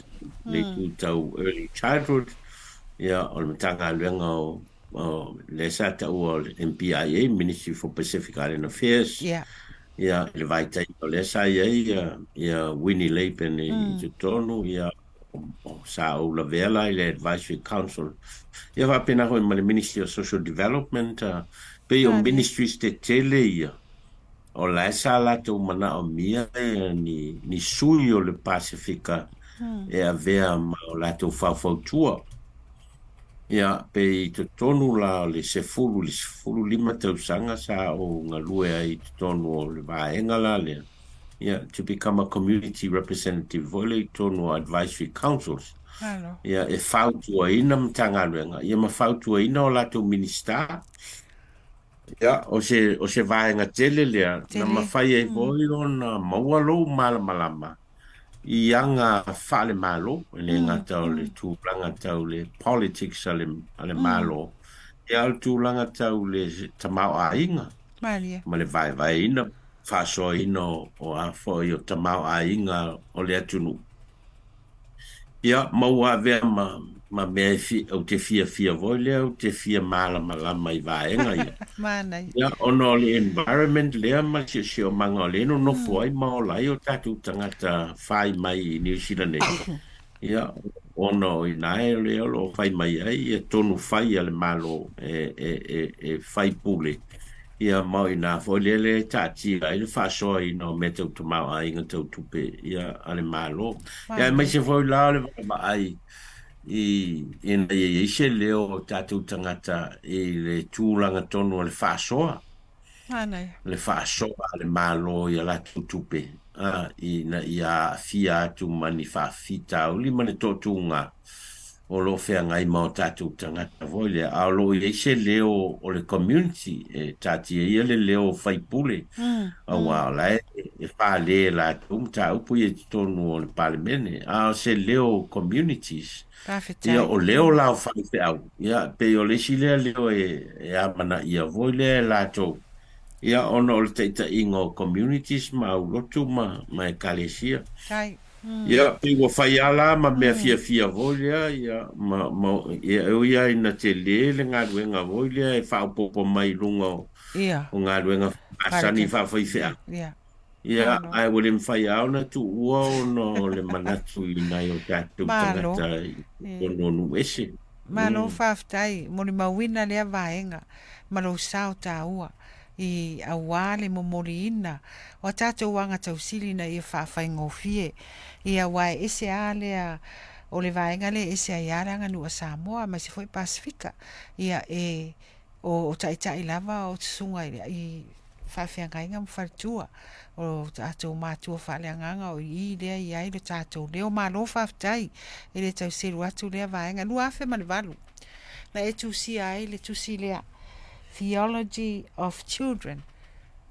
tau early childhood ia o le tanga luenga o le sata o MPIA Ministry for Pacific Island Affairs ia le vaitai o le sa ia Winnie Leipen i te tonu ia sa o la vela i le advisory council ia va pena ho le Ministry of Social Development pe o ministries te tele ia o la sa la te mana o mia ni sui o le Pasifika e avea ma o la te whawhautua ia pe te tonu la le sefulu lima tausanga sa o ngā lue ai te tonu o le vaenga la le ia to become a community representative vole i tonu o advisory councils ia e whautua ina mtanga luenga ia ma whautua ina o la te minister ia o se vaenga tele lea na mawhai e voi o na maualo malama i anga whale malo le ngata o le tūlanga tau le politics ale malo e al tūlanga tau le tamau a inga ma le vai ina whaso ina o a fo i o tamau a inga o le atunu ia maua vea ma mea o te fia voi lea o te fia malama i vaenga ia ia ono le environment lea ma si o manga o le no fuai ma o lai o tatu tangata whai mai i New Zealand ia ono i nae lea o whai mai ai e tonu whai ale malo e whai pule ia mau i nā foi lele tati ai le whasoa i no me tau tamau a inga tau tupe ia ale malo ia mai se foi lao le ai ina i se leo tātou tangata i le tūlanga tonu le whasoa le whasoa le malo i ala tutupe ina i a fia atu mani whawhita o li mani tōtunga o lo fea ngai mau tātou tangata voi le a lo i se leo o le community tati e le leo whaipule a wā lai e wha le la tumta upu i tonu o le parlemene a se leo communities ia o leo lao whaifeau ia pe o le si leo e amana ia voi le la tō ia ono o le teita ingo communities ma ulotu ma e kalesia ia pe o whaiala ma mea fia voi ia ia ina te le ngā ruenga voi e whaupopo mai lunga o ngā ruenga asani whawhaifea ia ai wole mwhaiau na tu ua no le manatu i nai o tātou tangata i nonu ese malo whaftai moni mawina lea vaenga malo sao tā ua i aua le momoliina o tatou anga tausili na ia whawhaingofie i aua e ese a lea o le vaenga le ese a iaranga nua Samoa ma se foi Pasifika ia o taitai lava o tsunga i whawhiangainga mwharitua o tatou mātua whaleanganga o i lea i ai le tatou leo malo whaftai i le tausiru atu lea vaenga nua afe mani valu na e tusi ai le tusi lea Theology of Children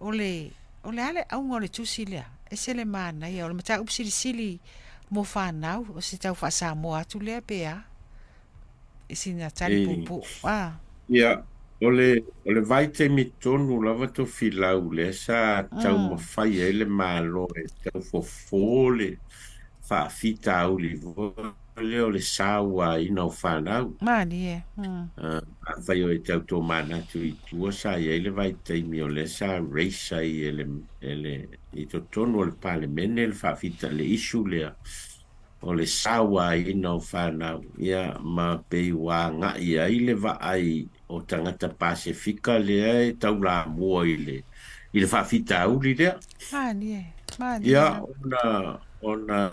ole ale au ngole tusi lea e se le mana ia ole mata upsili sili mo whanau o se tau wha Samoa atu lea pea e sina tali pupu Ia, ole vai te mi tonu lava to filau le sa tau mawhai e le malo e tau fofole whaafita au li vole o le sawa i nau whanau. Mani e. A whai o e tau tō mana tu i tua sa i ele vai te mi o le sa reisa i i to tonu o le pale mene le whaafita le isu lea. O le sawa i nau whanau ia ma pei wā ngai ai le vaai o tangata Pasifika lea e tau la mua i le whaafita au li lea. Mani e. Ia ona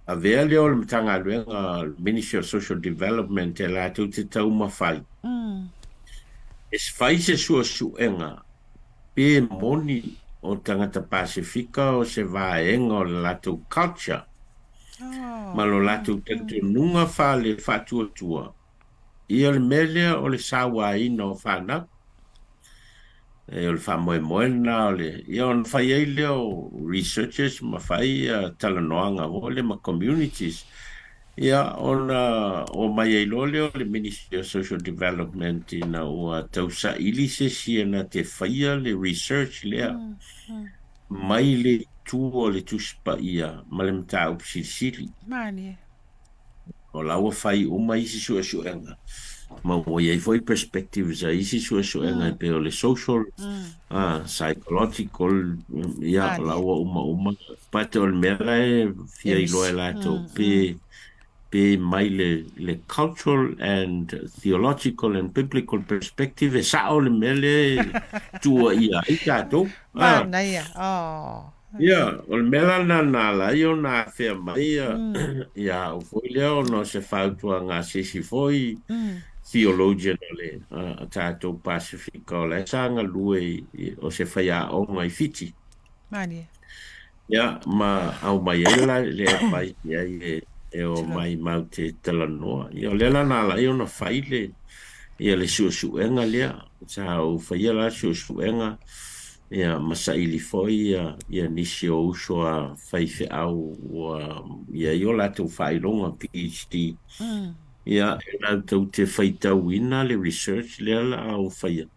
a vea lea o le matanga luenga Ministry of Social Development e la tu te tau mawhai. E swhai se sua suenga pe moni o tangata Pasifika o se vaenga o le latu culture. Ma lo latu tentu nunga whale whatua tua. Ia le melea o le sawa ina o whanau. E o le whamoe moe na o le. Ia on whai ei leo researchers ma whai talanoanga o le ma communities. Ia o mai ei lo leo le Ministry of Social Development ina o tausa ili se siena te whaia le research lea. Mai le tuo le tuspa ia ma le mta upsisiri. Mani. O laua whai uma isi suenga. Ma o iei foi perspectives a isi suenga pe o le social, psychological, ia laua uma. Pate o le mera e fia iloa e lato pe mai le cultural and theological and biblical perspective e sa o le mele tua ia i tato. Mana ia, Ia, o le mela na la i o na whea mai ia o foi leo no se whautua ngā sisi foi theologian o le a tātou Pasifika o le sanga lue o se Whaia'oga i Fiti. Mani. Ia, ma au mai ela le pai ia e o mai mau te talanoa. Ia, o lela na la i o na whaile ia le suenga lea. Sa o whaia la suenga ia masaili foi ia nisi o uso a Faailoga ia i o lātou Faailoga PhD ia e lātou te whaitauina le research lea la au whaia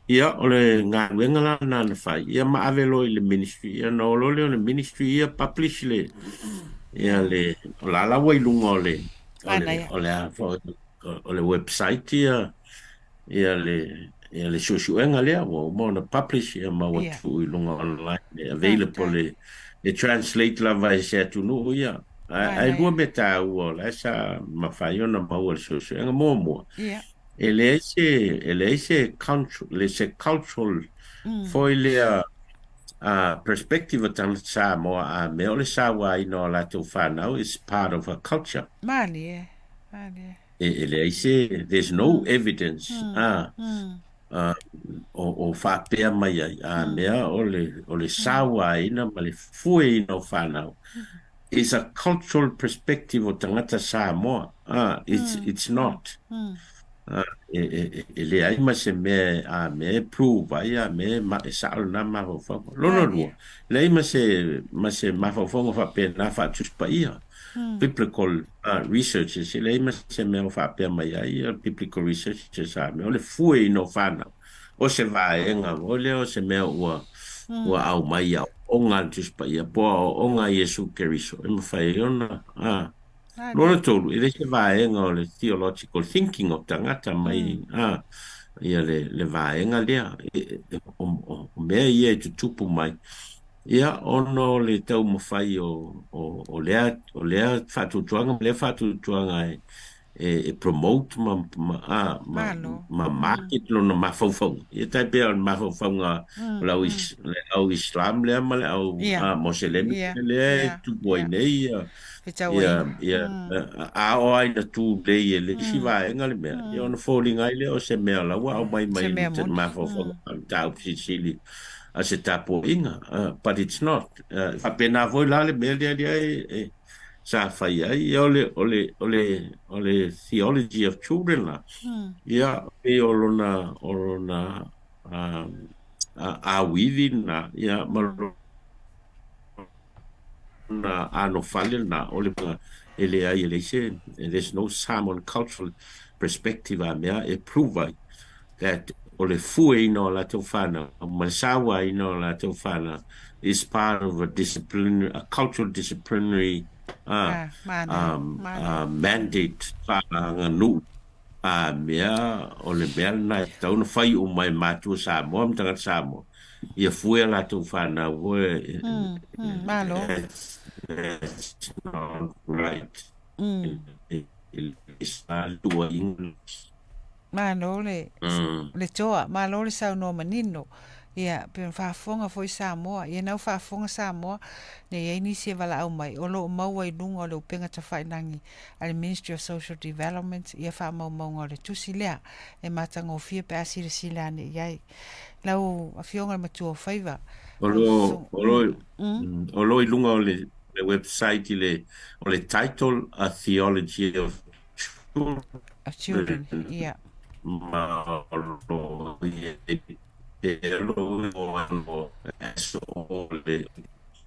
ia o le ngā wenga la nana whai ia maavelo i le ministry ia na olo le ministry ia publish le ia le o la lawa i lunga o le website ia le suenga lea o mo na publish ia ma watu i lunga online available le translate la vai se atunu ia ai lua meta o la sa ma fai ona ma o suenga mo ele se cultural foi le perspective tan Samoa a me o le sawa i no la tu whanau is part of a culture mani ele se there's no evidence o whapea mai ai mea o le sawa ina ma le fue ina o whanau is a cultural perspective o tangata Samoa it's not ele ai ma se me prove ai me ma sal na ma fo lo le ai ma se ma fo fa pe na fa tuspa ia biblical researchers ele ai ma se me fa pe mai ai biblical researchers me ole fue no fana o se vai enga ole o se me o au mai o nga tuspa ia po o nga Yesu Keriso e ma fa ona Lora tolu, ele se vaenga o le theological thinking o tangata mai, ia le vaenga lea, o mea ia e tutupu mai. Ia ono le tau mawhai o lea whatutuanga, lea whatutuanga promote Malo. market lo na mafau ia tai pe on mafau nga lau Islam le ma le au Yeah. Muslim Yeah. le Yeah. tu boy Yeah. nei Pita ia wainga. ia a o ai na tu le le si va nga le me ia on falling ai le o se me la wa o mai Se mai mea te moni. mafau ta si sili a se tapo inga but it's not fa pena voi la le me le sa fai ai ole theology of children la ia e olona a within na ia malona ano fale na ole ele ai ele se there's no Samoan cultural perspective a mea e prove ai that ole fue no la tofana masawa no la tofana is part of a cultural disciplinary Mana. Malo. mandate nga nu mea o le mea na tau na whai o mai mātua Samoa mtanga Samoa ia fue la tofana we Malo. it's not right it's not English Malo le toa. Malo le sau no manino. Ia, pe whaafonga foi Samoa. Ia nau whaafonga Samoa. Ne ia inisi e Vaila'au mai. O lo maua i lunga o le upenga ta whainangi. A le Ministry of Social Development. Ia wha mau o le tusi lea. E matanga o fia pe asira sila ane iai. Lau a fionga matua o whaiva. O lo i lunga o le website o le title A Theology of Children. Ia. Ma lo o ano o le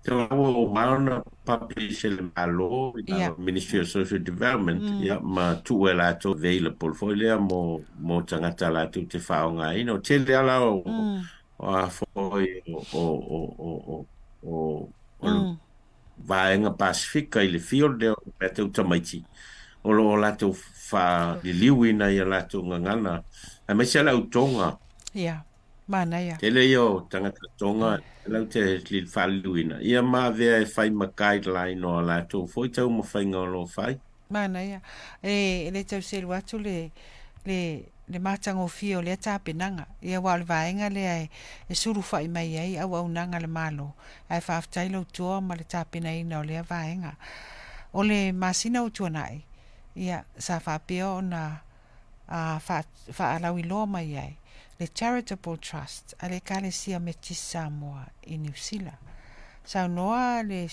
o mana publish le malo Ministry of Social Development ma tu ela to available for le mo tangata la tu te faonga ino te le ala o a foi o vaenga Pasifika i le field de pete utamaiti o lo la tu fa di liwina ia la tu ngana a me se la utonga mana ia te le yo tangata tonga la te li fa liwina ia ma vea e fai ma guideline o la tu foi tau ma fai ngolo fai mana ia le tau se watu le matanga o fio le tapenanga ia wa le vaenga le e suru fai mai ai Auaunaga le malo ai faafetailo toa ma le tapenaina o le vaenga o le masina o tuanai ia sa faapea ona faalawi loa mai ai le Charitable Trust a le Kalesia Metis Samoa i New Zealand saunoa le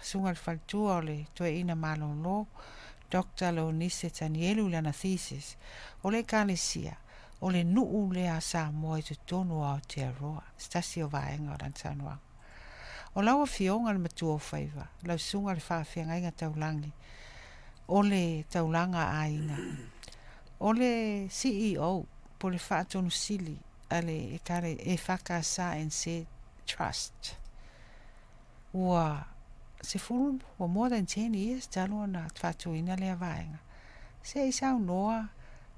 sunga le faltua o le tuaina malolo Dr. Lonise Tanielu lana thesis o le Kalesia o le nuu le a Samoa i te tonu a Aotearoa stasi o vaenga o Rantanua o laua fionga le matua o whaiva lau sunga le whaafenga inga taulangi o le taulanga aina o le CEO po le whaatonu sili a le EFKS and Trust ua se fulu for more than 10 years talo na whaatuina le vaenga se isau noa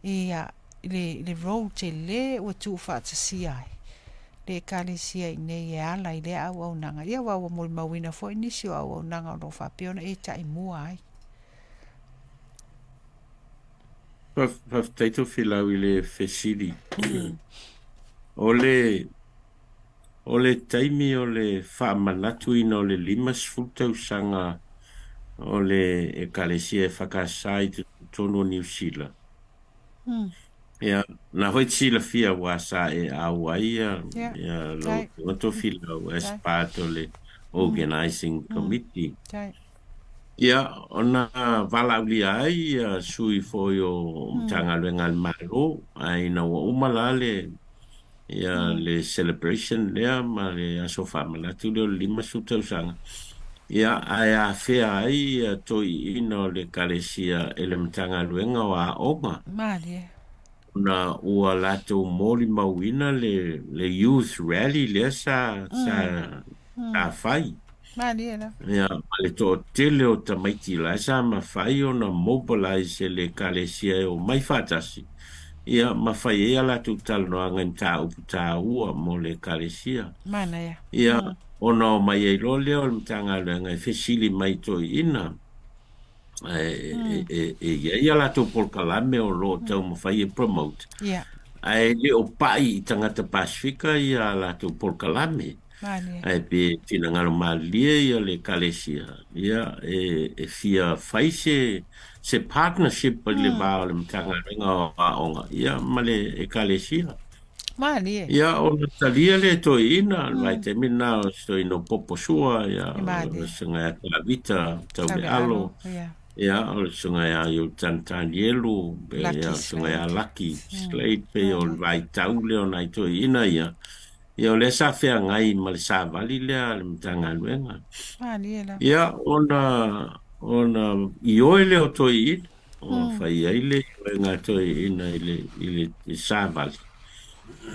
le role te le ua tu whaatasia ai le Kalesia i nei e ala i le Auaunaga ia wa mo mawina fo inisi o Auaunaga o lo whapeona e tai mua ai Taito filau i le fesiri. O le taimi o le whaamanatu ina o le 5 sanga o le e Kalesia e whakasai te tono New Zealand. Ia, na hoi tila fia wasa e awaia, ia lo to filau as part o le organizing committee. Ia, ona Vaila'au ai sui foi o mtanga luenga al malo, ai na wa umalale, ia le celebration lea ma le aso whamanatu leo 5 sanga. Ia, ai a fea ai toi ino le Kalesia ele mtanga luenga wa onga. Malie. Na ua lato moli mawina le youth rally lea sa fai. Malie Ia, le to tele o tamaitila sa mawhai o na mobilize le Kalesia o mai whatasi. Ia, mawhai e ala tu talanoanga in tā upu tā ua mo le Kalesia. Mana ia. Ia, ona o mai e lo leo le mtanga luenga e fesili mai toi ina. ia la tō polkalame o lo tau mawhai promote. Ai le o pai I tangata Pasifika ia la tō polkalame. Ai pe tina ngalo malia ia le kalesia. Ia fia whai se partnership le bao le mtanga ringa o Auaunaga. Ia male kalesia. Ia o na talia le to ina vai te mina o sto ino popo sua ia o sunga ta vita tau le alo ia o sunga ia yo tantanielu ia sunga ia lucky slate pe o vai tau le o nai to ina ia ia o le sa fea ngai ma le sa vali le mtanga luenga ia ona I oe le o to ina o fai aile nga to ina ile sa vali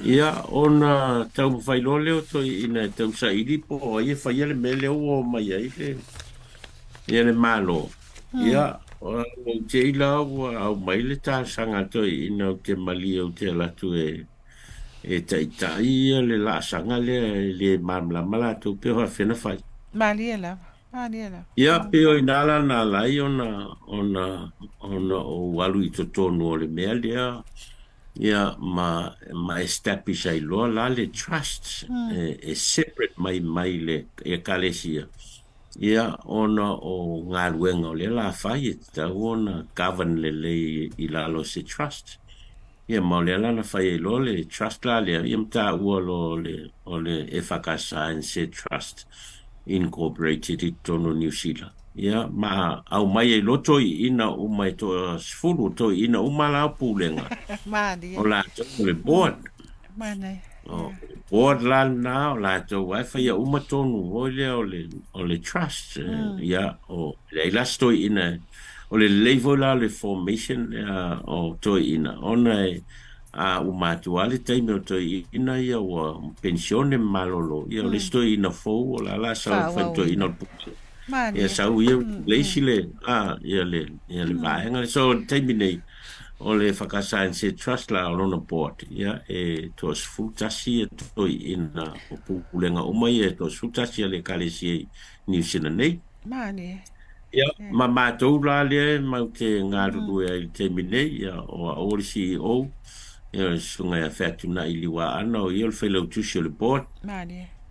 Ia ona tau Faailoga leo to ina tau saili po ia fai le mele o mai ai le malo. Ia o teila o mai le ta sanga to ina te mali o te latu tai le la sanga le mamla mala tu pe ho fena fai. Maliela. Ia pe o inala na lai ona o walu I totonu o le mea lea. Ia ma establish ai loa la le trust separate mai le kalesia. Ia ona o ngā luenga o le la fai tau ona govern le I lalo se trust. Ia ma le la fai lo le trust la le ia mta ua lo le FAKS and se trust incorporated I tono New Zealand. Ia ma au mai loto I ina umai to sfulu to ina umala pulenga. O la to le board. Board la na o la to wifi ia umatonu o le trust. Ia o le lasto ina o le level la le formation o to ina. Ona umatu ale taime o to ina ia o pensione malolo. Ia o le sto ina fou o la sa fa to ina Ia sau ia leisile ia le vaenga so taimine o le whakasainse trust la on a board ia tos futasi to ina o pulenga o mai tos futasi le kalesi New Zealand nei ia ma matou la le ma ke ngaru e taimine ia o CEO ia sunga ia fatuna iliwa ana o ia fellow to le board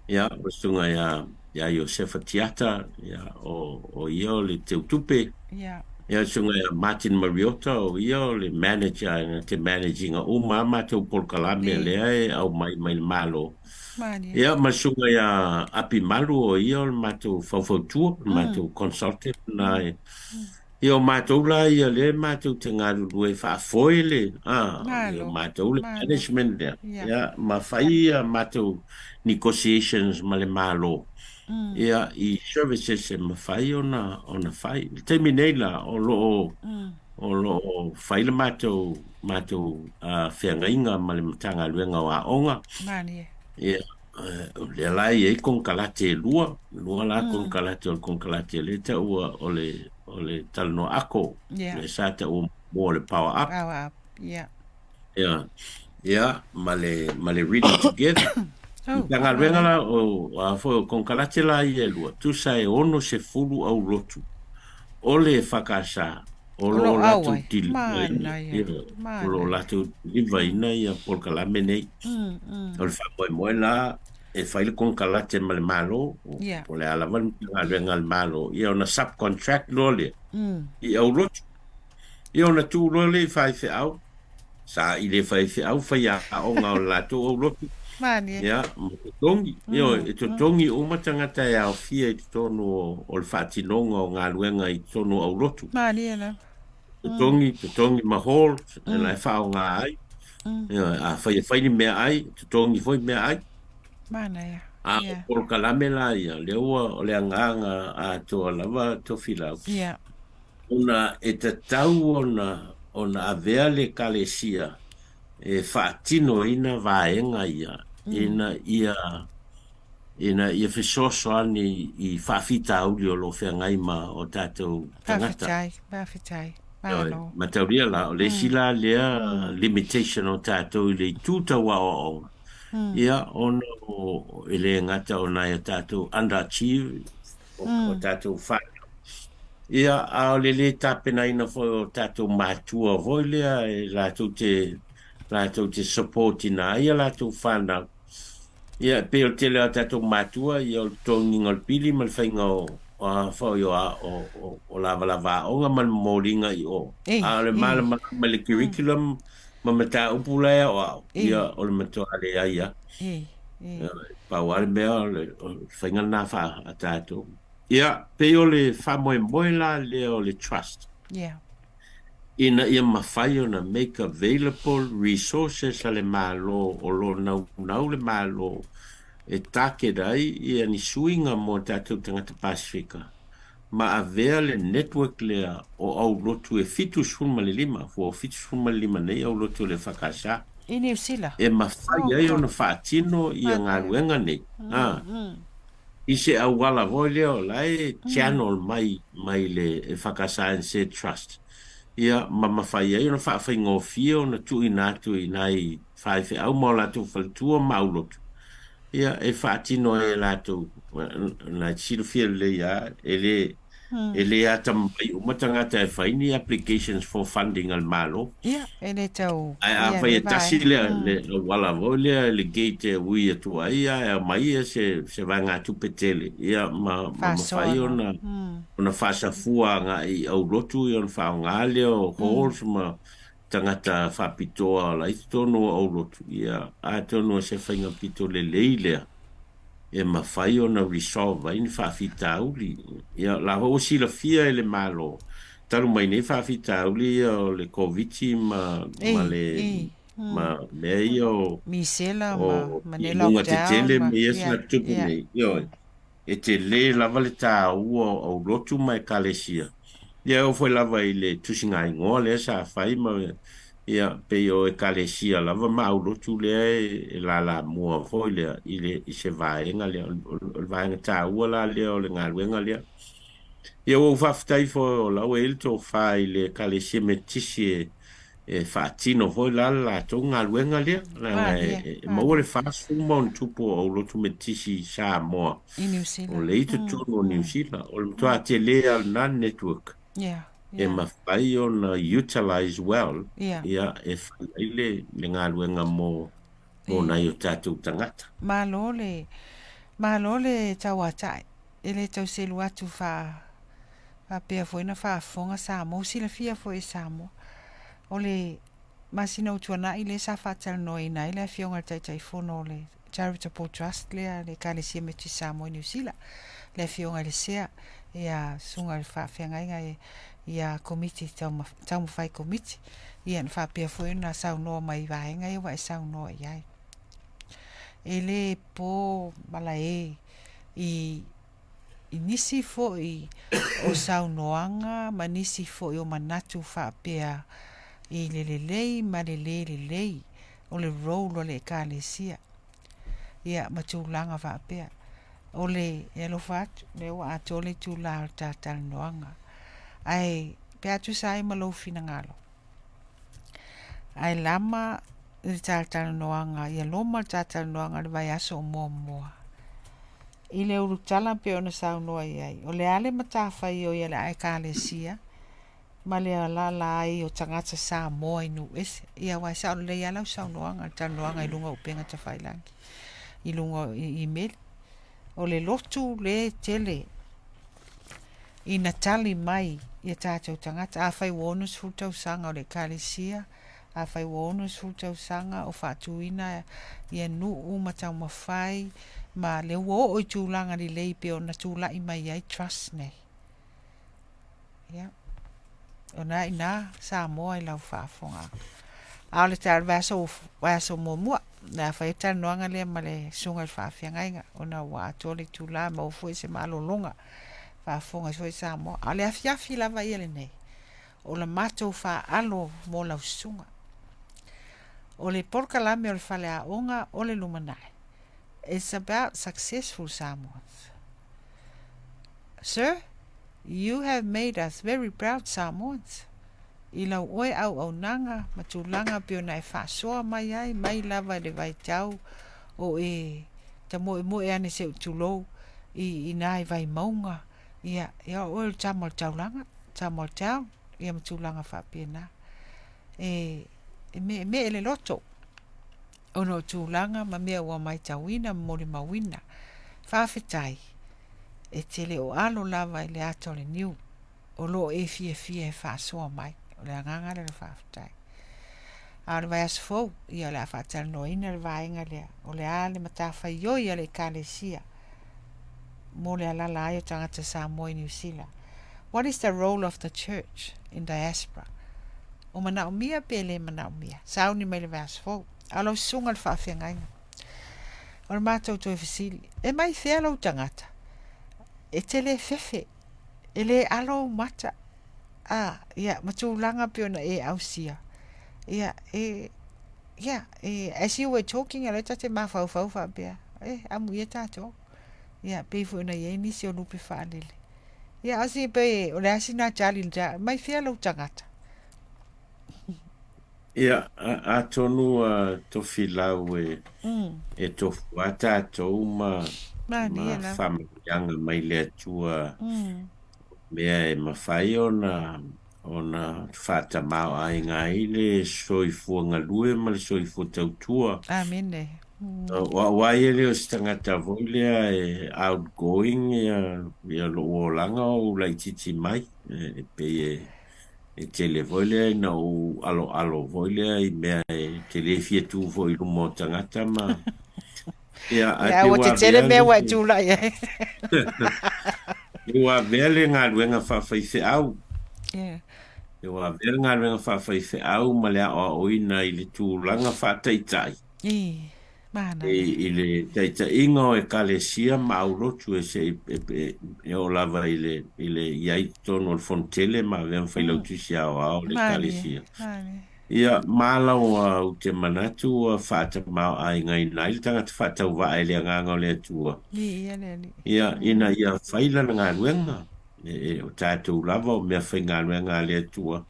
ia sunga ia Josefa Tiata ia o ia le teutupe ia sunga Martin Mariota o ia le manager te managing o mama te polkalame le au mai malo ia masunga ia api malu o ia mato fautu mato consultant na ia mato la ia le mato te ngaru e fa foile mato le management ia ma fai mato negotiations male malo ia I services mawhai ona whai. Terminei la o lo whai le matou whiangainga ma le matanga luenga o Auaunaga. Ia le lai kong kalate lua la kong kalate o kong kalate le ta ua o le talno ako. Le sa ta ua mo le power up. Ia ma le reading together. Tanga renga la o fo con kalate la ia lua tu sai ono se fulu au lotu ole fakasa o lo latu til lo latu livaina ia por kalame nei o fa mo la e fai con kalate mal malo o le ala van renga al malo ia una subcontract lole ia au lotu ia una tu lole fai fe au sa ile fai fe au fai a o nga latu au lotu ia tongi io tongi o matanga tai au fia I tono o le fatinonga o ngā luenga I tono au lotu tongi mahol na fa o ngā ai a fai ni mea ai tongi foi mea ai por kalame la ia le o le nganga a to lava Tofia una tau ona avea le kalesia fatino ina vaenga ia fesoso ani I fafita audio lo whengai ma o tātou tangata. Ma tauria la, o le sila lea limitation o tātou I le tūtaua o ia ono ele ngata o nai o tātou underachieve o tātou whāna. Ia a le tapena ina fo tatou matua voi lea e latou te support ina ia latou whana. Ia pe o te lea tatou matua ia o tonginga o pili ma le whainga o a whao o lava lava o ngā man mōringa i o. A le mala e, ma le curriculum ma mata upulea o au. Ia e, o le matua le aia. e, e, Pauare mea o le whainga nā wha a tatou. Ia, pe o le whamoe moe la le o le trust. yeah, Ina ia mawhai o na make available resources a le malo o lo nau le malo e take rai ia ni suinga mo tātou tangata Pasifika. Ma avea le network lea o au lotu e fitu sunma le lima, fo fitu sunma le lima nei au lotu le whakasha. i New Zealand. E mawhai ai o na whaatino i a ngā ruenga nei. I se au wala voi leo lai channel mai le e whakascience trust. Ia mawhai ai ona whaawhai ngofia ona tui nātu i nai whaiwhi au mo latu whaltua maulotu. Ia e whaatino e latu na silfia le ia e le ata mai umatangata e whaini applications for funding al malo. Ia, e le tau. Ai a fai e tasi le wala vo le gate e ui atu ai a mai se vai ngā tupetele. Ia ma fai ona fasa fua ngā i au rotu i on whao ngā leo halls ma tangata whapitoa la i tono au rotu. Ia a tono se whainga pito le leilea. E ma fai ona resolve ai ni whawhita uli. Ia la ho si la fia e le malo. Taru mai nei whawhita uli o le COVID ma le ma mei o Misela ma i ne lunga te tele lockdown me yes na tupu nei. Ioi. E te le lava le tā ua au rotu mai kalesia. Ia o foi lava i le tusinga ingoa le sa whai ma ia pe o e kalesia lava ma au rotu le e la mua foi le i se vaenga le o le vaenga tā ua la le o le ngā ruenga le. Ia o whaftai fo o lau e ilto whai le kalesia me tisi e whaatino foi la tō ngā ruenga le. Maua le whaasu mon tupo au rotu me tisi sa moa. i New O Zealand. le ito tōno New Zealand. O le toa te lea non-network. Yeah, E yeah, mawhai o na utilize well. yeah. Ia e whai le ngā ruenga mō nai o tātou tangata. Malo le tau atai. E le tau selu atu wha pia foi na wha fonga Samoa. Sila fia foi Samoa. O le masina utuana i le sa whatal noi nai le fionga tai fono le charitable trust le kalesia me ti Samoa New Zealand. Le fionga le sea ia sunga le wha whiangai ia committee tau mawhai committee. Ia na wha pia foi na sau noa mai vaenga ia wa e sau noa iai. E le po mala i nisi fo i o sau noanga ma nisi fo i o manatu wha pia i lelei ma lelei o le role o le kalesia ia matulanga wha pia o le elo fatu le wa ato le tula o tātal noanga ai pe atu sai malo fina ngalo ai lama le tātal noanga ia loma tātal noanga le vai aso o mua i le urutala pe ona sau noa iai o le ale matawhai o ia le ai kalesia ma le ala ai o tangata Samoa i nu ese ia wai sa o le ia lau sau noanga tal noanga i lunga upenga ta whailangi i lunga i mele o le lotu le tele i natali mai ia tātou tangata a whai wonus futau sanga o le kalesia a whai wonus futau sanga o whatuina ia nu matau mawhai ma le wo o tūlanga li lei pe o na tūla i mai ai trust nei ia o na ina Samoa i lau whaafonga a le tār waso mua na whai tār noanga lea ma le sunga i whaafiangainga o na wā tōle tūla ma o fwoi se malolonga whaafonga soi Samoa a le afiafi lava ia le nei o la matou wha alo mo lau sunga o le porkalame o le FALEA'OGA o le LUMANA'I. It's about successful Samoans. Sir, you have made us very proud Samoans. I lau oe Auaunaga, matulanga pio na e whaasoa mai ai, mai lava le Vaila'au o e ta moe ane se utulou i nai vai maunga Ia o tamo taulanga, tamo tau, ia matulanga whapena. Me ele loto. Ono tūlanga ma mea ua mai tawina mori mawina. Whawhetai. E tele o alo lava i le ato le niu. O lo e fie whasoa mai. O le anganga le whawhetai. A le vai asfou, ia le a whaatala no ina le vaenga lea. O le a le matawha ioi a le kalesia. Mo le alala ai o tangata Samoa i New Zealand. What is the role of the church in diaspora? O mana o mia pele mana o mia. Sauni mai le vai asfou. Alo sunga le whawhiangainga. O le mātou toi fasili. E mai whea lau tangata. E tele fefe. E le alo mata. Ia, matulanga piona e ausia. Ia, as you were talking, ale tate mawhau whapea. Amu ia tātou. Ia, peifu na ie nisi o lupe whaalele. Ia, asi pe, o le asina tali nja, mai whea lau tangata. Ia, a tonu Tofilau e tofu a tātou ma whamarianga mai lea tua mea e mawhai ona whatamau ai ngā ile soifua ngalue ma le soifua tautua. Amene. Wai e leo stangata voilea e outgoing ia lo o langa o laititi mai e pe e tele voilea na o alo voilea i mea e tele fie tu voi lumo tangata ma ia a te wa tele mea wa tula ia Iwa vele ngā ruenga whawhai au. Iwa vele ngā ruenga whawhai au ma lea o oina i le tūlanga whātaitai. I le taita inga o e kalesia ma aurotu e se e o lava i le iai tono o fontele ma vea Faailoga tusi au le kalesia. Ia mālau au te manatu a whāta mau ai ngai nai le tangata whātau wa e lea nganga o lea tua. Ia ina ia whaila na ngā ruenga. O tātou lava o mea whai ngā ruenga lea tua.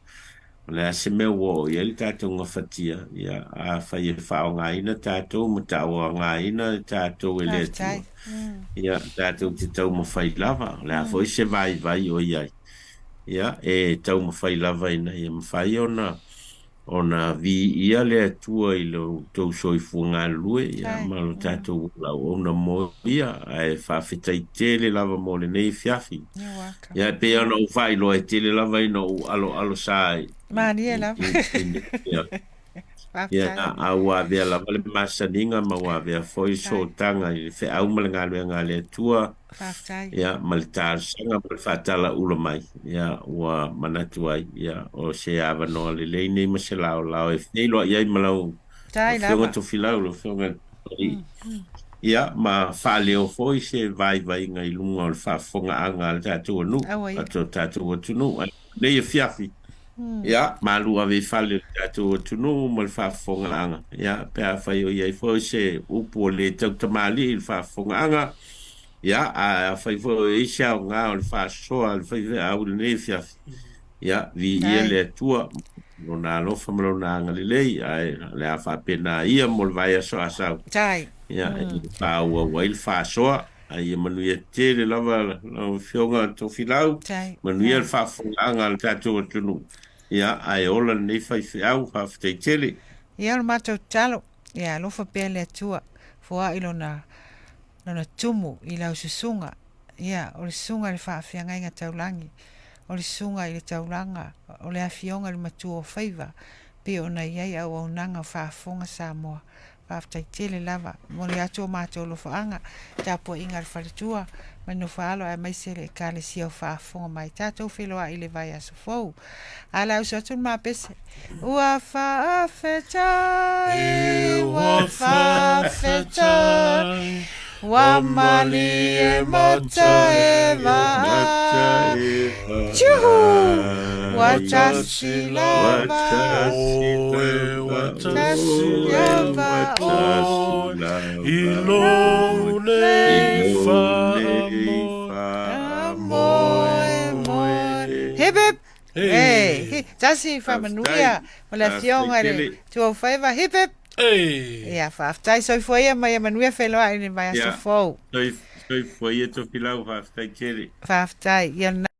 O lea se mea wo ia li tātou ngā whatia. Ia a whai e whao ngā ina tātou ma tau a ngā ina tātou e lea tua. Ia tātou te tau ma whai lava. O lea fwoi se vai o iai. Ia e tau ma whai lava ina ia ma whai ona vi ia le tua i lo tau soifu ngā lue, ia malo tātou lau ona mo ia, e whawhetai tele lava mo le nei fiafi. Ia pe ana u Faailoga e tele lava ina u alo sai. Mani e lava. Ia au a vea lava le masaninga ma ua vea foi so tanga i fe au ma le ngā le tua. Ia ma le tārsanga ma le whātala ula mai. Ia ua manatu ai. Ia o se awa noa le lei nei ma se lao e wheiloa iai ma lau. Whionga Tofilau lo whionga. Ia ma whaaleo foi se vai ngai lunga o le whaafonga anga le tātua nu. Ato tātua tunu. Nei e fiafi. Ia ma lua ve whale tātua tunu ma le whaafonga anga. Ia pēr whai o iai foi se upu o le tautamali le whaafonga anga. Ia a whai fo e sia o ngā o le whaasoa le whai vea au le nei fiafi. Ia vi ia le atua no nā lofa malo nā ngalilei le a whapena ia mo le vai aso asau. Ia e whaua wai le whaasoa a ia manuia te le lava whionga Tofilau manuia le whaafonga le tātua tunu. Ia ai ola nei whai whiau hawhtei tele. Ia lo mātou talo. Ia lofa pēr le atua fua ilo nā tumu i lau Susuga. Ia, o le sunga le whaawhiangai ngā taulangi. O le sunga i le taulanga. O le awhionga le matua o whaiva. Pe o na iai Auaunaga whaafonga Samoa. Whaaftai tele lava. Mo le atua mātou lo whaanga. Tāpua inga le whaletua. Mai no whaalo a mai sele e kāle si au whaafonga mai. Tātou wheloa i le vai aso fau. Ala usa tun mā pese. Ua whaafetai. Ua whaafetai. Wa mali e mata e va Chuhu Wa tasi lava Tasi lava Ilo le fa Amoe Hip hip Hey Tasi fa manuia Mala fionga le Tua whaiva hip hip Ia, whaaftai soi fwea mai a manuia wheloa i ni mai aso fau. Oi, foi e to filau fa stai kere. Whaftai, ia